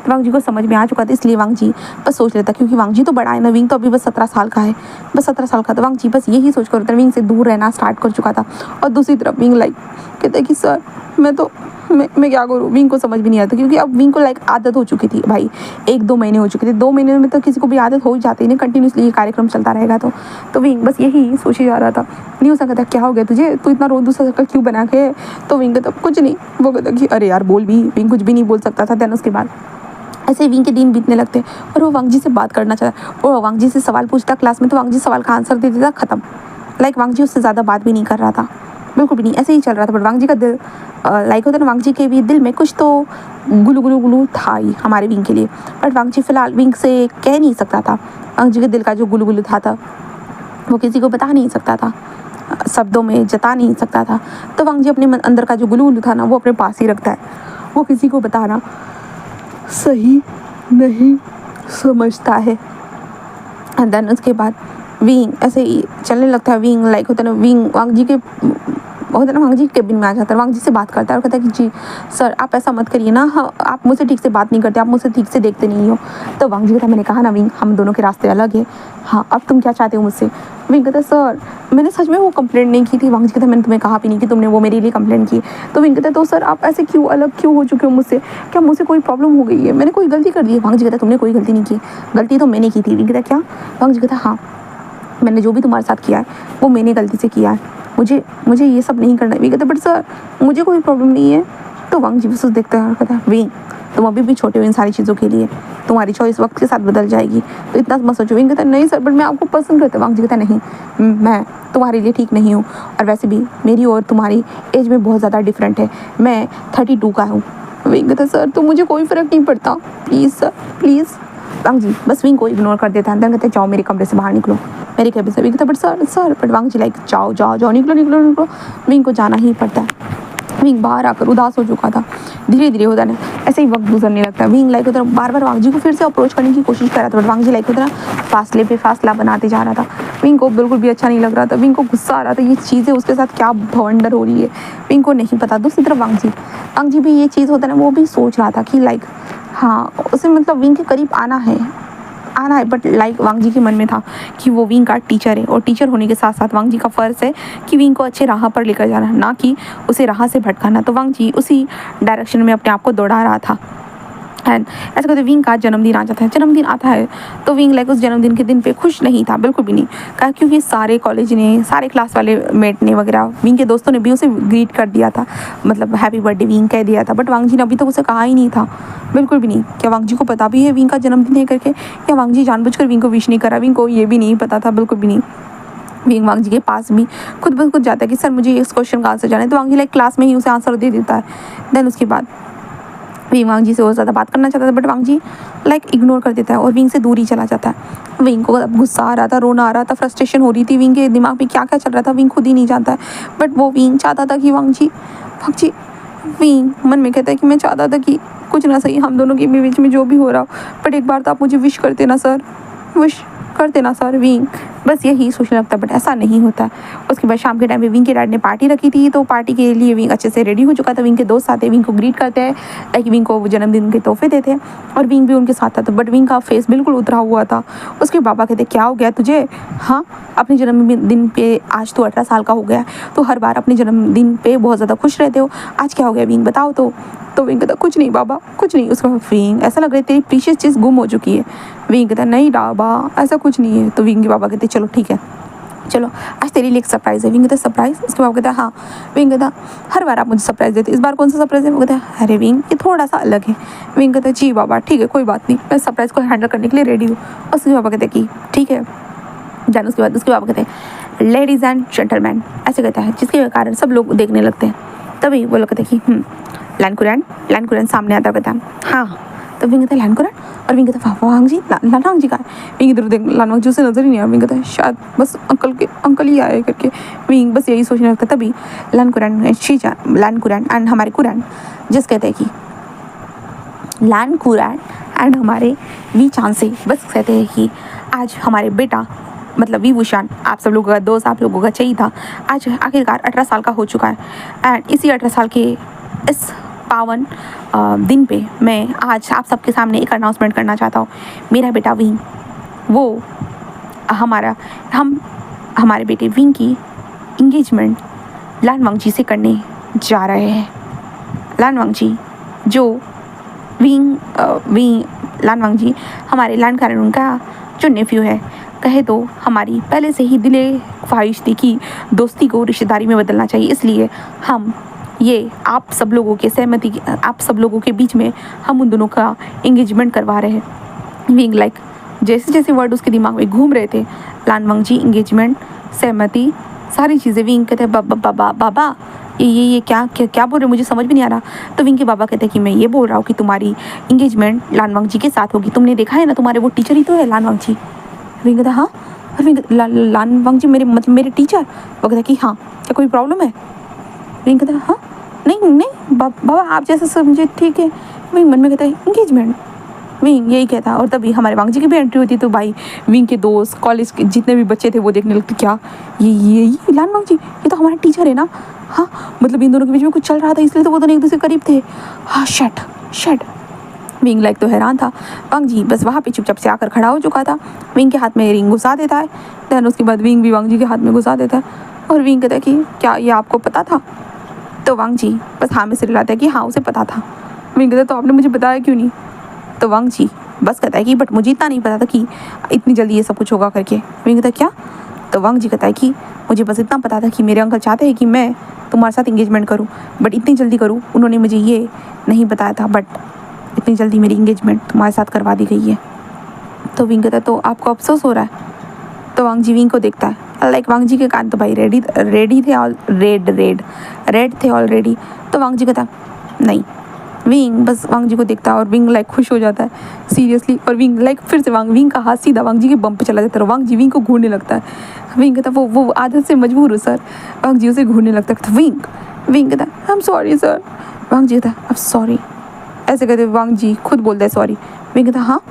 वांग जी को समझ में आ चुका था, इसलिए वांग जी बस सोच लेता, क्योंकि वांग जी तो बड़ा है ना, विंग तो अभी बस 17 साल का है, बस 17 साल का। तो वांग जी बस यही सोच कर विंग से दूर रहना स्टार्ट कर चुका था। और दूसरी तरफ विंग लाइक कहते हैं कि सर मैं क्या करूँ? विंग को समझ भी नहीं आता, क्योंकि अब विंग को लाइक आदत हो चुकी थी भाई, 1-2 महीने हो चुके थे। 2 महीने में तो किसी को भी आदत हो ही जाती है ना, कंटिन्यूसली ये कार्यक्रम चलता रहेगा तो विंग बस यही सोचे जा रहा था। नहीं हो सकता क्या हो गया तुझे, तू इतना रोज दूसरा सर्कल क्यों बना के? तो विंग कहता कुछ नहीं। वो कहता कि अरे यार बोल भी। विंग कुछ भी नहीं बोल सकता था। देन उसके बाद ऐसे विंग के दिन बीतने लगते और वो वांग जी से बात करना चाहता। वो वांग जी से सवाल पूछता क्लास में, तो वांग जी सवाल का आंसर दे देता, खत्म। लाइक वांग जी उससे ज़्यादा बात भी नहीं कर रहा था, बिल्कुल भी नहीं, ऐसे ही चल रहा था। बट वांग जी का दिल लाइक होता है ना, वांग जी के भी दिल में कुछ तो गुलू था ही हमारे विंग के लिए। बट वांग जी फिलहाल विंग से कह नहीं सकता था। वांग जी के दिल का जो गुलू था वो किसी को बता नहीं सकता था, शब्दों में जता नहीं सकता था। तो वांग जी अपने अंदर का जो गुलू था ना वो अपने पास ही रखता है, वो किसी को बताना सही नहीं समझता है। एंड देन उसके बाद विंग ऐसे ही चलने लगता है। विंग लाइक होता है ना, विंग वांग जी के होता है ना, वांग जी केबिन में आ जाता है, वांग जी से बात करता है और कहता है कि जी सर आप ऐसा मत करिए ना, हाँ आप मुझसे ठीक से बात नहीं करते, आप मुझसे ठीक से देखते नहीं हो। तो वांग जी कहता मैंने कहा ना विंग हम दोनों के रास्ते अलग है, हाँ अब तुम क्या चाहते हो मुझसे? विंग कहता सर मैंने सच में वो कंप्लेंट नहीं की थी। वांग जी कहता मैंने तुम्हें कहा भी नहीं कि तुमने वो मेरे लिए कंप्लेंट की। तो विंग कहता तो सर आप ऐसे क्यों अलग क्यों हो चुके हो मुझसे, क्या मुझसे कोई प्रॉब्लम हो गई है, मैंने कोई गलती कर दी है? वांग जी कहता तुमने कोई गलती नहीं की, गलती तो मैंने की थी। विंग कहता क्या? वांग जी कहता हाँ मैंने जो भी तुम्हारे साथ किया है वो मैंने गलती से किया है, मुझे मुझे ये सब नहीं करना है। विंग कहता बट सर मुझे कोई प्रॉब्लम नहीं है। तो वांग जी बस देखता है और कहता है विंग तुम अभी भी छोटे हो इन सारी चीज़ों के लिए, तुम्हारी चॉइस वक्त के साथ बदल जाएगी, तो इतना मत सोचो। विंग कहता नहीं सर बट मैं आपको पसंद करता हूँ। वांग जी कहता नहीं मैं तुम्हारे लिए ठीक नहीं हूँ, और वैसे भी मेरी और तुम्हारी एज में बहुत ज़्यादा डिफरेंट है, मैं 32 का हूँ। विंग कहता सर तो मुझे कोई फ़र्क नहीं पड़ता, प्लीज़ सर प्लीज़। वांग जी बस विंग को इग्नोर कर देता है। देन कहते जाओ मेरे कमरे से बाहर निकलो, मेरे कैबिन से। विंग कहता but sir but Wang ji like जाओ जाओ जाओ निकलो निकलो निकलो। विंग को जाना ही पड़ता है। विंग बाहर आकर उदास हो चुका था। धीरे धीरे होता ना ऐसे ही वक्त गुजरने लगता है। विंग लाइक उधर बार बार वांग जी को फिर से अप्रोच करने की कोशिश कर रहा था, बट वांग जी लाइक उधर फासले पे फासला बनाते जा रहा था। विंग को बिल्कुल भी अच्छा नहीं लग रहा था। विंग को गुस्सा आ रहा था, ये चीज़ें उसके साथ क्या भवंडर हो रही है विंग को नहीं पता। दूसरी तरफ वांग जी भी ये चीज़ होता है ना वो भी सोच रहा था कि लाइक हाँ उसे मतलब विंग के करीब आना है, बट लाइक वांग जी के मन में था कि वो विंग का टीचर है, और टीचर होने के साथ साथ वांग जी का फ़र्ज़ है कि विंग को अच्छे राह पर लेकर जाना, ना कि उसे राह से भटकाना। तो वांग जी उसी डायरेक्शन में अपने आप को दौड़ा रहा था। एंड ऐसा कहते विंग का जन्मदिन आ जाता है। जन्मदिन आता है तो विंग लाइक उस जन्मदिन के दिन पे खुश नहीं था, बिल्कुल भी नहीं, क्योंकि सारे कॉलेज ने, सारे क्लास वाले मेट ने वगैरह, विंग के दोस्तों ने भी उसे ग्रीट कर दिया था, मतलब हैप्पी बर्थडे विंग कह दिया था, बट वांग जी ने अभी तक उसे कहा ही नहीं था, बिल्कुल भी नहीं। क्या वांग जी को पता भी है विंग का जन्मदिन है करके, या वांग जी जानबूझकर विंग को विश नहीं करा? विंग को ये भी नहीं पता था, बिल्कुल भी नहीं। विंग वांग जी के पास भी खुद ब खुद जाता है कि सर मुझे इस क्वेश्चन का आंसर जाना है, तो वांग जी लाइक क्लास में ही उसे आंसर दे देता है। देन उसके बाद विंग वांग जी से और ज़्यादा बात करना चाहता था, but Wang ji like ignore कर देता है और विंग से दूर ही चला जाता है। विंग को अब गुस्सा आ रहा था, रोना आ रहा था, फ्रस्ट्रेशन हो रही थी, विंग के दिमाग में क्या क्या चल रहा था विंग खुद ही नहीं जानता है। बट वो विंग चाहता था कि वांग जी विंग मन में कहता है कि मैं चाहता था कि कुछ ना सही हम दोनों के बीच में जो भी हो रहा हो, बट एक बार तो आप मुझे विश करते ना सर, विश करते ना सर। विंग बस यही सोचने लगता है, बट ऐसा नहीं होता। उसके बाद शाम के टाइम पे विंग के डैड ने पार्टी रखी थी, तो पार्टी के लिए विंग अच्छे से रेडी हो चुका था। विंग के दोस्त आते हैं, विंग को ग्रीट करते हैं, लाइक विंग को जन्मदिन के तोहफे देते हैं, और विंग भी उनके साथ था। तो बट विंग का फेस बिल्कुल उतरा हुआ था। उसके पापा कहते क्या हो गया तुझे, हाँ अपने जन्मदिन पे आज तो 18 साल का हो गया, तो हर बार अपने जन्मदिन पे बहुत ज़्यादा खुश रहते हो, आज क्या हो गया विंग बताओ। तो विंग कहता कुछ नहीं बाबा कुछ नहीं। उसका विंग ऐसा लग रहा है तेरी प्रीशियस चीज़ गुम हो चुकी है। विंग कहता नहीं बाबा ऐसा कुछ नहीं है। तो विंग के पापा कहते चलो ठीक है, चलो आज तेरे लिए एक सरप्राइज़ है। विंग कहता सरप्राइज़? उसके पापा कहता हाँ। विंग कहता हर बार आप मुझे सरप्राइज़ देते, इस बार कौन सा सरप्राइज़ है? वो कहता है अरे विंग ये थोड़ा सा अलग है। विंग कहता जी बाबा ठीक है कोई बात नहीं, मैं सरप्राइज़ को हैंडल करने के लिए रेडी हूँ। उसके पापा कहते कि ठीक है जान। उसके बाद उसके पापा कहते हैं लेडीज़ एंड जेंटलमैन, ऐसे कहता है, जिसके कारण सब लोग देखने लगते हैं। तभी वो लोग कहते हैं कि लैन कुरैन सामने आता कहता है हाँ। तो विंग कहता है लैन कुरैन, और विंग कहता है वांग जी लान जी का है। विंग इधर देख लान वांग जी उसे नजर ही नहीं आया। विंग कहता है शायद बस अंकल ही आए करके विंग बस यही सोचने लगता है। तभी लैन कुरैन एंड हमारे कुरैन जिस कहते हैं कि लैन कुरैन एंड हमारे वी चांसे बस कहते हैं कि आज हमारे बेटा मतलब वी वुशान आप सब लोगों का दोस्त, आप लोगों का चाहिए था, आज आखिरकार 18 साल का हो चुका है। एंड इसी 18 साल के इस पावन दिन पे मैं आज आप सबके सामने एक अनाउंसमेंट करना चाहता हूँ। मेरा बेटा विंग वो हमारे बेटे विंग की इंगेजमेंट लान वांग जी से करने जा रहे हैं। लान वांग जी जो विंग लान वांग जी हमारे लान कारण उनका जो नेफ्यू है, कहे तो हमारी पहले से ही दिले ख्वाहिश थी कि दोस्ती को रिश्तेदारी में बदलना चाहिए, इसलिए हम ये आप सब लोगों के बीच में हम उन दोनों का एंगेजमेंट करवा रहे हैं। विंग लाइक जैसे जैसे वर्ड उसके दिमाग में घूम रहे थे, लान वांग जी एंगेजमेंट सहमति सारी चीज़ें, विंग कहते बाबा ये क्या बोल रहे मुझे समझ भी नहीं आ रहा। तो विंग के बाबा कहते हैं कि मैं ये बोल रहा हूँ कि तुम्हारी इंगेजमेंट लान वांग जी के साथ होगी, तुमने देखा है ना तुम्हारे वो टीचर ही तो है लान वांग जी। विंग कहता हाँ, और विंग लान वांग जी मेरे टीचर। वो कहता कि हाँ क्या कोई प्रॉब्लम है? विंग कहता हाँ नहीं बाबा आप जैसा समझे ठीक है। विंग मन में कहता है इंगेजमेंट, विंग यही कहता। और तभी हमारे वांग जी की भी एंट्री होती, तो भाई विंग के दोस्त कॉलेज के जितने भी बच्चे थे वो देखने लगते क्या ये लान वांग जी ये तो हमारे टीचर है ना। हाँ मतलब इन दोनों के बीच में कुछ चल रहा था, इसलिए तो वो दोनों एक दूसरे के करीब थे। हाँ शट विंग लाइक तो हैरान था। वांग जी बस वहाँ पे चुपचाप से आकर खड़ा हो चुका था। विंग के हाथ में रिंग घुसा देता है। देन उसके बाद विंग भी वांग जी के हाथ में घुसा देता है और विंग कहता है कि क्या ये आपको पता था? तो वांग जी बस हाँ में सिर हिलाता है कि हाँ उसे पता था। विंग कहता है तो आपने मुझे बताया क्यों नहीं? तो वांग जी बस कहता है कि बट मुझे इतना नहीं पता था कि इतनी जल्दी ये सब कुछ होगा करके। विंग कहता है क्या? तो वांग जी कहता है कि मुझे बस इतना पता था कि मेरे अंकल चाहते हैं कि मैं तुम्हारे साथ इंगेजमेंट करूँ, बट इतनी जल्दी करूँ उन्होंने मुझे ये नहीं बताया था, बट इतनी जल्दी मेरी इंगेजमेंट तुम्हारे साथ करवा दी गई है। तो विंग कहता है तो आपको अफसोस हो रहा है? तो वांग जी विंग को देखता है। लाइक वांग जी के कान तो भाई रेडी थे रेड थे ऑलरेडी। तो वांग जी कहता नहीं। विंग बस वांग जी को देखता है और विंग लाइक खुश हो जाता है सीरियसली। और विंग लाइक फिर से विंग का हाथ सीधा वांग जी के बम पे चला जाता है और वांग जी विंग को घूरने लगता है। विंग कहता वो आदत से मजबूर हो सर। वांग जी उसे घूरने लगता है। तो विंग कहता I am sorry sir. Wang जी कहता आई एम सॉरी। ऐसे कहते वांग जी खुद बोलता है सॉरी। विंग कहता हाँ।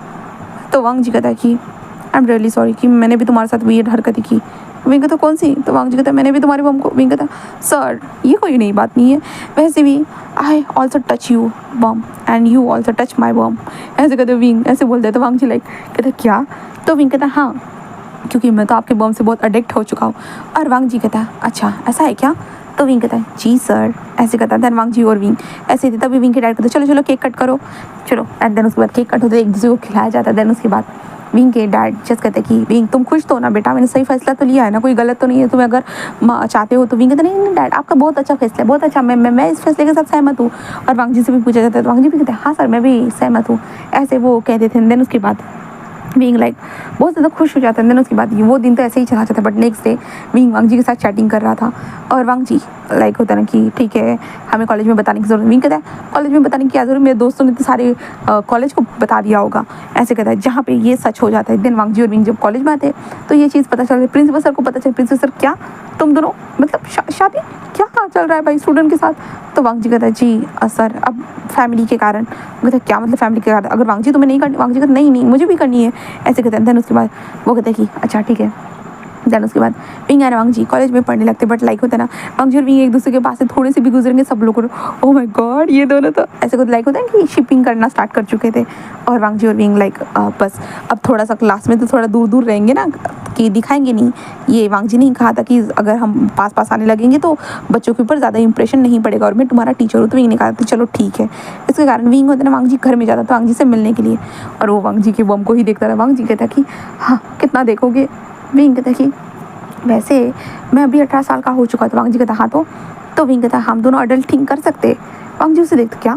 तो वांग जी कहता है कि आई एम रियली सॉरी कि मैंने भी तुम्हारे साथ वियर्ड हरकतें की। विंग कहता कौन सी? तो वांग जी कहता मैंने भी तुम्हारे बम को। विंग कहता सर ये कोई नई बात नहीं है, वैसे भी I also touch you bum and you also touch my bum. ऐसे कहते विंग ऐसे बोलते तो वांग जी लाइक कहता क्या? तो विंग कहता हाँ क्योंकि मैं तो आपके बम से बहुत अडिक्ट हो चुका हूँ। और वांग जी कहता अच्छा ऐसा है क्या? तो विंग कहता है जी सर। ऐसे कहता है। देन वांग जी और विंग ऐसे थे। तभी विंग के डैड कहते चलो चलो केक कट करो चलो। एंड देन उसके बाद केक कट होते एक दूसरे को खिलाया जाता है। देन उसके बाद विंग के डैड जस्ट कहते हैं कि विंग तुम खुश तो ना बेटा, मैंने सही फैसला तो लिया है ना, कोई गलत तो नहीं है, तुम्हें अगर चाहते हो तो। विंग कहते नहीं डैड आपका बहुत अच्छा फैसला है, बहुत अच्छा, मैं इस फैसले के साथ सहमत हूँ। और वांग जी से भी पूछा जाता है तो वांग जी भी कहते हैं हाँ सर मैं भी सहमत हूँ। ऐसे वो कहते थे। देन उसके बाद विंग लाइक बहुत ज़्यादा खुश हो जाता है। देन उसके बाद वो दिन तो ऐसे ही चला जाता है। बट नेक्स्ट डे विंग वांग जी के साथ चैटिंग कर रहा था और वांग जी लाइक होता है ना कि ठीक है हमें कॉलेज में बताने की ज़रूरत। विंग कहता है कॉलेज में बताने की क्या ज़रूरत, मेरे दोस्तों ने तो सारे कॉलेज को बता दिया होगा। ऐसे कहता है जहाँ पे ये सच हो जाता है। देन वांग जी और विंग जब कॉलेज में आते हैं तो ये चीज़ पता चल रही है प्रिंसिपल सर को। पता चल प्रिंसिपल सर क्या तुम दोनों मतलब शादी क्या चल रहा है भाई स्टूडेंट के साथ? तो वांग जी कहता है जी सर अब फैमिली के कारण। कहता है क्या मतलब फैमिली के कारण? अगर वांग जी तुम्हें नहीं करनी? वांग जी कहता नहीं मुझे भी करनी है। ऐसे कहते हैं। देन उसके बाद वो कहते हैं कि अच्छा ठीक है। देन उसके बाद Wing and Wang ji college में पढ़ने लगते। बट लाइक होता है ना वांग जी और विंग एक दूसरे के पास से थोड़े से भी गुजरेंगे सब लोगों को ओ माय गॉड ये दोनों तो ऐसे कुछ लाइक होता है कि शिपिंग करना स्टार्ट कर चुके थे। और वांग जी और विंग लाइक बस अब थोड़ा सा क्लास में तो थोड़ा दूर दूर रहेंगे ना कि दिखाएंगे नहीं। ये वांग जी ने कहा था कि अगर हम पास आने लगेंगे तो बच्चों के ऊपर ज़्यादा इंप्रेशन नहीं पड़ेगा और मैं तुम्हारा टीचर हूँ। तो विंग ने कहा था चलो ठीक है। इसके कारण विंग होता है ना वांग जी घर में जाता था वांग जी से मिलने के लिए और वो वांग जी के बम को ही देखता रहा। वांग जी कहता कि हाँ कितना देखोगे? विंग कहता कि वैसे मैं अभी 18 साल का हो चुका था। वांग जी कहता हाँ तो विंग कहता हम दोनों अडल्ट थिंक कर सकते। वांग जी उसे देखते क्या?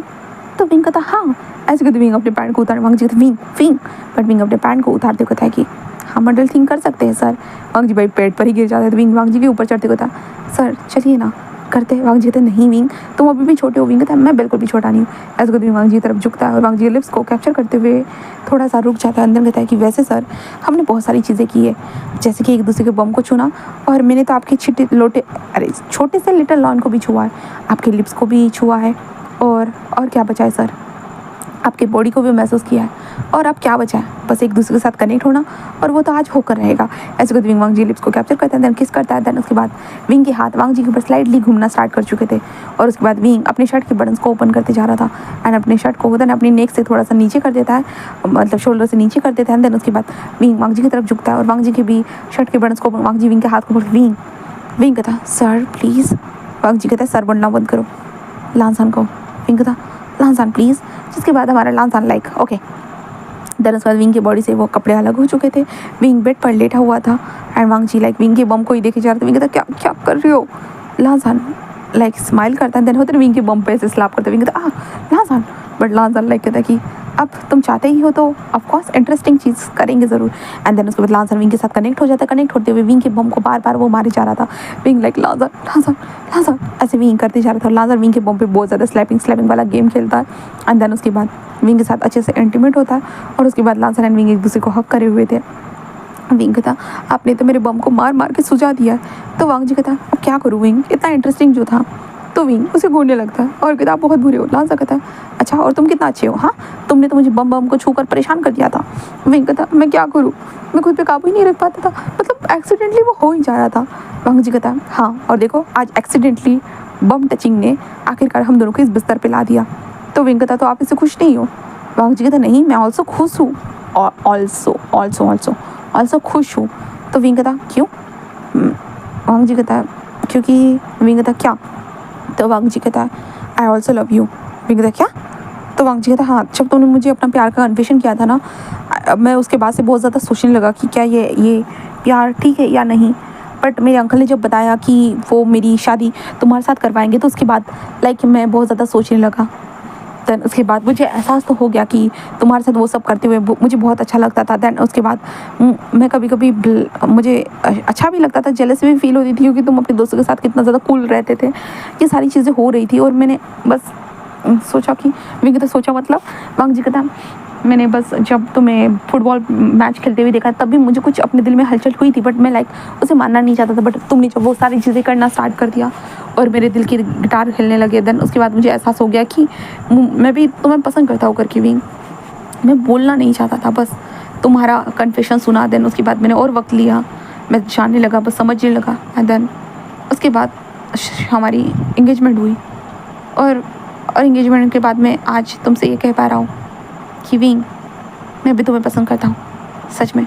तो विंग कहता हाँ। ऐसे कहते विंग अपने पैंट को उतार। वांग जी कहते विंग बट विंग अपने पैंट को उतारते कहता है कि हम अडल्ट थिंक कर सकते हैं सर। वांग जी भाई पेट पर ही गिर जाता है। तो विंग वांग जी के ऊपर चढ़ते कहता सर चलिए ना करते हैं। वांग जी कहते नहीं विंग तुम अभी भी छोटे हो। विंग कहता है मैं बिल्कुल भी छोटा नहीं हूँ। ऐसे कहते वांग जी की तरफ झुकता है और वांग जी के लिप्स को कैप्चर करते हुए थोड़ा सा रुक जाता है। अंदर कहता है कि वैसे सर हमने बहुत सारी चीज़ें की है जैसे कि एक दूसरे के बम को छूना और मैंने तो आपके छोटे से लिटिल लॉन को भी छुआ है, आपके लिप्स को भी छुआ है और क्या बचा है सर? आपके बॉडी को भी महसूस किया है और अब क्या बचा है? बस एक दूसरे के साथ कनेक्ट होना और वो तो आज होकर रहेगा। ऐसे करते विंग वांग जी लिप्स को कैप्चर करता है। देन किस करता है। देन उसके बाद विंग के हाथ वांग जी के ऊपर स्लाइडली घूमना स्टार्ट कर चुके थे और उसके बाद विंग अपने शर्ट के बटन्स को ओपन करते जा रहा था एंड अपने शर्ट को देन अपनी नेक से थोड़ा सा नीचे कर देता है, मतलब शोल्डर से नीचे कर देता है। देन उसके बाद विंग वांग जी की तरफ झुकता है और वांग जी के भी शर्ट के बटन्स को वांग जी विंग के हाथ को विंग कहता है सर प्लीज़। वांग जी कहता है सर बनना बंद करो लांसान को। विंग कहता लांसान प्लीज़। जिसके बाद हमारा लांसान लाइक ओके। देन उसके बाद विंग की बॉडी से वो कपड़े अलग हो चुके थे। विंग बेड पर लेटा हुआ था and Wang ji like Wing के बम को ही देखे जा रहे थे। विंग कहता क्या कर रही हो? लांसान लाइक स्माइल करता है। देन होते विंग के बम पे ऐसे स्लैप करते। विंग कहता लांसान बट लांसान लाइक कहता कि अब तुम चाहते ही हो तो ऑफकोर्स इंटरेस्टिंग चीज़ करेंगे ज़रूर। एंड देन उसके बाद लांसान विंग के साथ कनेक्ट हो जाता है। कनेक्ट होते हुए विंग के बम को बार वो मारे जा रहा था। विंग लाइक लांसान ऐसे विंग करते जा रहा था। लांसान विंग के बम पे बहुत ज़्यादा स्लैपिंग वाला गेम खेलता है एंड देन उसके बाद विंग के साथ अच्छे से इंटीमेट होता है और उसके बाद लांसान एंड विंग एक दूसरे को हक करे हुए थे। विंग कहता आपने तो मेरे बम को मार के सुझा दिया है। तो वांग जी कहता अब क्या करूँ विंग, इतना इंटरेस्टिंग जो था। तो विंग उसे घूरने लगता है और कहता आप बहुत बुरे हो। लांसान कहता है अच्छा और तुम कितना अच्छे हो, हाँ तुमने तो मुझे बम को छूकर परेशान कर दिया था। विंग कहता मैं क्या करूँ, मैं खुद पे काबू ही नहीं रख पाता था, मतलब एक्सीडेंटली वो हो ही जा रहा था। वांग जी कहता हाँ और देखो आज एक्सीडेंटली बम टचिंग ने आखिरकार हम दोनों को इस बिस्तर पे ला दिया। तो विंग कहता तो आप इससे खुश नहीं हो? वांग जी कहता नहीं, मैं ऑल्सो खुश हूँ, ऑल्सो खुश हूँ। तो विंग कहता क्यों? वांग जी कहता क्योंकि, विंग कहता क्या? तो वांग जी कहता I also love you. Wing कहता क्या? तो वांग जी कहता हाँ, जब तुमने मुझे अपना प्यार का कन्फेशन किया था ना, मैं उसके बाद से बहुत ज़्यादा सोचने लगा कि क्या ये प्यार ठीक है या नहीं। बट मेरे अंकल ने जब बताया कि वो मेरी शादी तुम्हारे साथ करवाएंगे, तो उसके बाद लाइक मैं बहुत ज़्यादा सोचने लगा। देन उसके बाद मुझे एहसास तो हो गया कि तुम्हारे साथ वो सब करते हुए मुझे बहुत अच्छा लगता था। देन उसके बाद मैं कभी कभी मुझे अच्छा भी लगता था, जेलस भी फील होती थी, क्योंकि तुम अपने दोस्तों के साथ कितना ज़्यादा कूल रहते थे। ये सारी चीज़ें हो रही थी और मैंने बस सोचा कि विंग तो सोचा मतलब वांग जी कहता मैंने बस जब तुम्हें फुटबॉल मैच खेलते हुए देखा तब भी मुझे कुछ अपने दिल में हलचल हुई थी, बट मैं लाइक उसे मानना नहीं चाहता था। बट तुमने जब वो सारी चीज़ें करना स्टार्ट कर दिया और मेरे दिल की गिटार खेलने लगे, देन उसके बाद मुझे एहसास हो गया कि मैं भी तुम्हें पसंद करता हूँ करके विंग। मैं बोलना नहीं चाहता था, बस तुम्हारा कन्फेशन सुना। देन उसके बाद मैंने और वक्त लिया, मैं जानने लगा, बस समझने लगा। एंड देन उसके बाद हमारी इंगेजमेंट हुई और इंगेजमेंट के बाद मैं आज तुमसे ये कह पा रहा हूँ कि विंग मैं भी तुम्हें पसंद करता हूँ, सच में।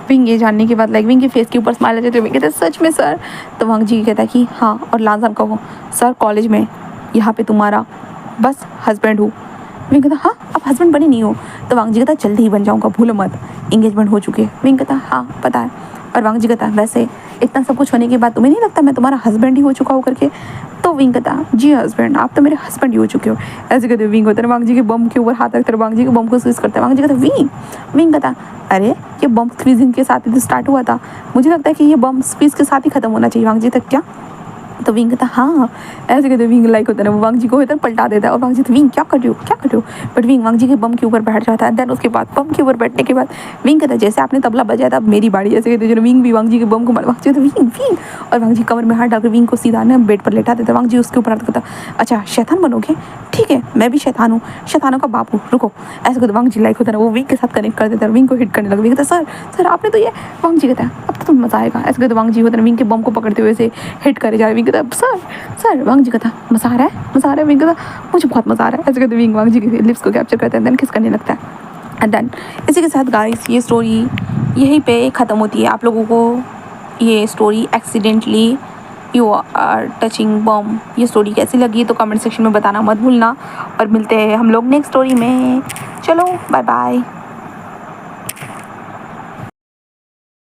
विंग ये जानने के बाद लाइक विंग के फेस के ऊपर स्माइल आ जाती है। विंग कहता है सच में सर? तो वांग जी कहता है कि हाँ, और लाजम कहो सर, कॉलेज में यहाँ पे तुम्हारा बस हस्बैंड हूँ। विंग कहता हाँ, अब हस्बैंड बनी नहीं हो? तो वांग जी कहता जल्दी ही बन जाऊँगा, भूलो मत, इंगेजमेंट हो चुकी है। विंग कहता हाँ पता है। और वांग जी कहता वैसे इतना सब कुछ होने के बाद तुम्हें नहीं लगता मैं तुम्हारा हस्बैंड ही हो चुका हूँ करके? तो विंग कहता जी हस्बैंड, आप तो मेरे हस्बैंड ही हो चुके हो। ऐसे कहते विंग होता है वांग जी के बम के ऊपर हाथ रखते वांग जी के बम को स्क्वीज करते हैं। वांग जी कहता विंग कहता अरे ये बम स्क्वीजिंग के साथ ही तो स्टार्ट हुआ था, मुझे लगता है कि ये बम स्क्वीज के साथ ही खत्म होना चाहिए। वांग जी तक क्या? तो विंग कहता हाँ। ऐसे कहते विंग लाइक होता है वो वांग जी को होता है पलटा देता है और वांग जी तो विंग क्या कर रही हो? बट विंग वांग जी के बम के ऊपर बैठ जाता है। देन उसके बाद बम के ऊपर बैठने के बाद विंग कहता है जैसे आपने तबला बजाया था अब मेरी बारी। ऐसे कहते जो विंग भी वांग जी के बम को वांग जी कहते विंग और वांग जी कमर में हाथ डालकर विंग को सीधा ना बेड पर लेटा देता। वांग जी उसके ऊपर हाथ करता अच्छा शैतान बनोगे? ठीक है, मैं भी शैतान हूँ, शैतानों का बाप हूँ, रुको। ऐसे कहते वांग जी लाइक होता है वो विंग के साथ कनेक्ट कर देता है, विंग को हिट करने लगा। विंग कहता सर आपने तो ये, वांग जी कहता है अब तो तुम मजा आएगा। ऐसे कहते वांग जी होता है विंग के बम को पकड़ते हुए से हिट करे जा रहे। विंग कहता सर वांग जी कहता मज़ा आ रहा है। विंग कहता मुझे बहुत मज़ा आ रहा है। ऐसे कहते विंग वांग जी की लिप्स को कैप्चर करते हैं, देन किस करने लगता है। एंड देन इसी के साथ गाइस ये स्टोरी यहीं पे ख़त्म होती है। आप लोगों को ये story accidentally you are touching bum ये स्टोरी कैसी लगी तो कमेंट सेक्शन में बताना मत भूलना। और मिलते हैं हम लोग नेक्स्ट स्टोरी में। चलो बाय बाय।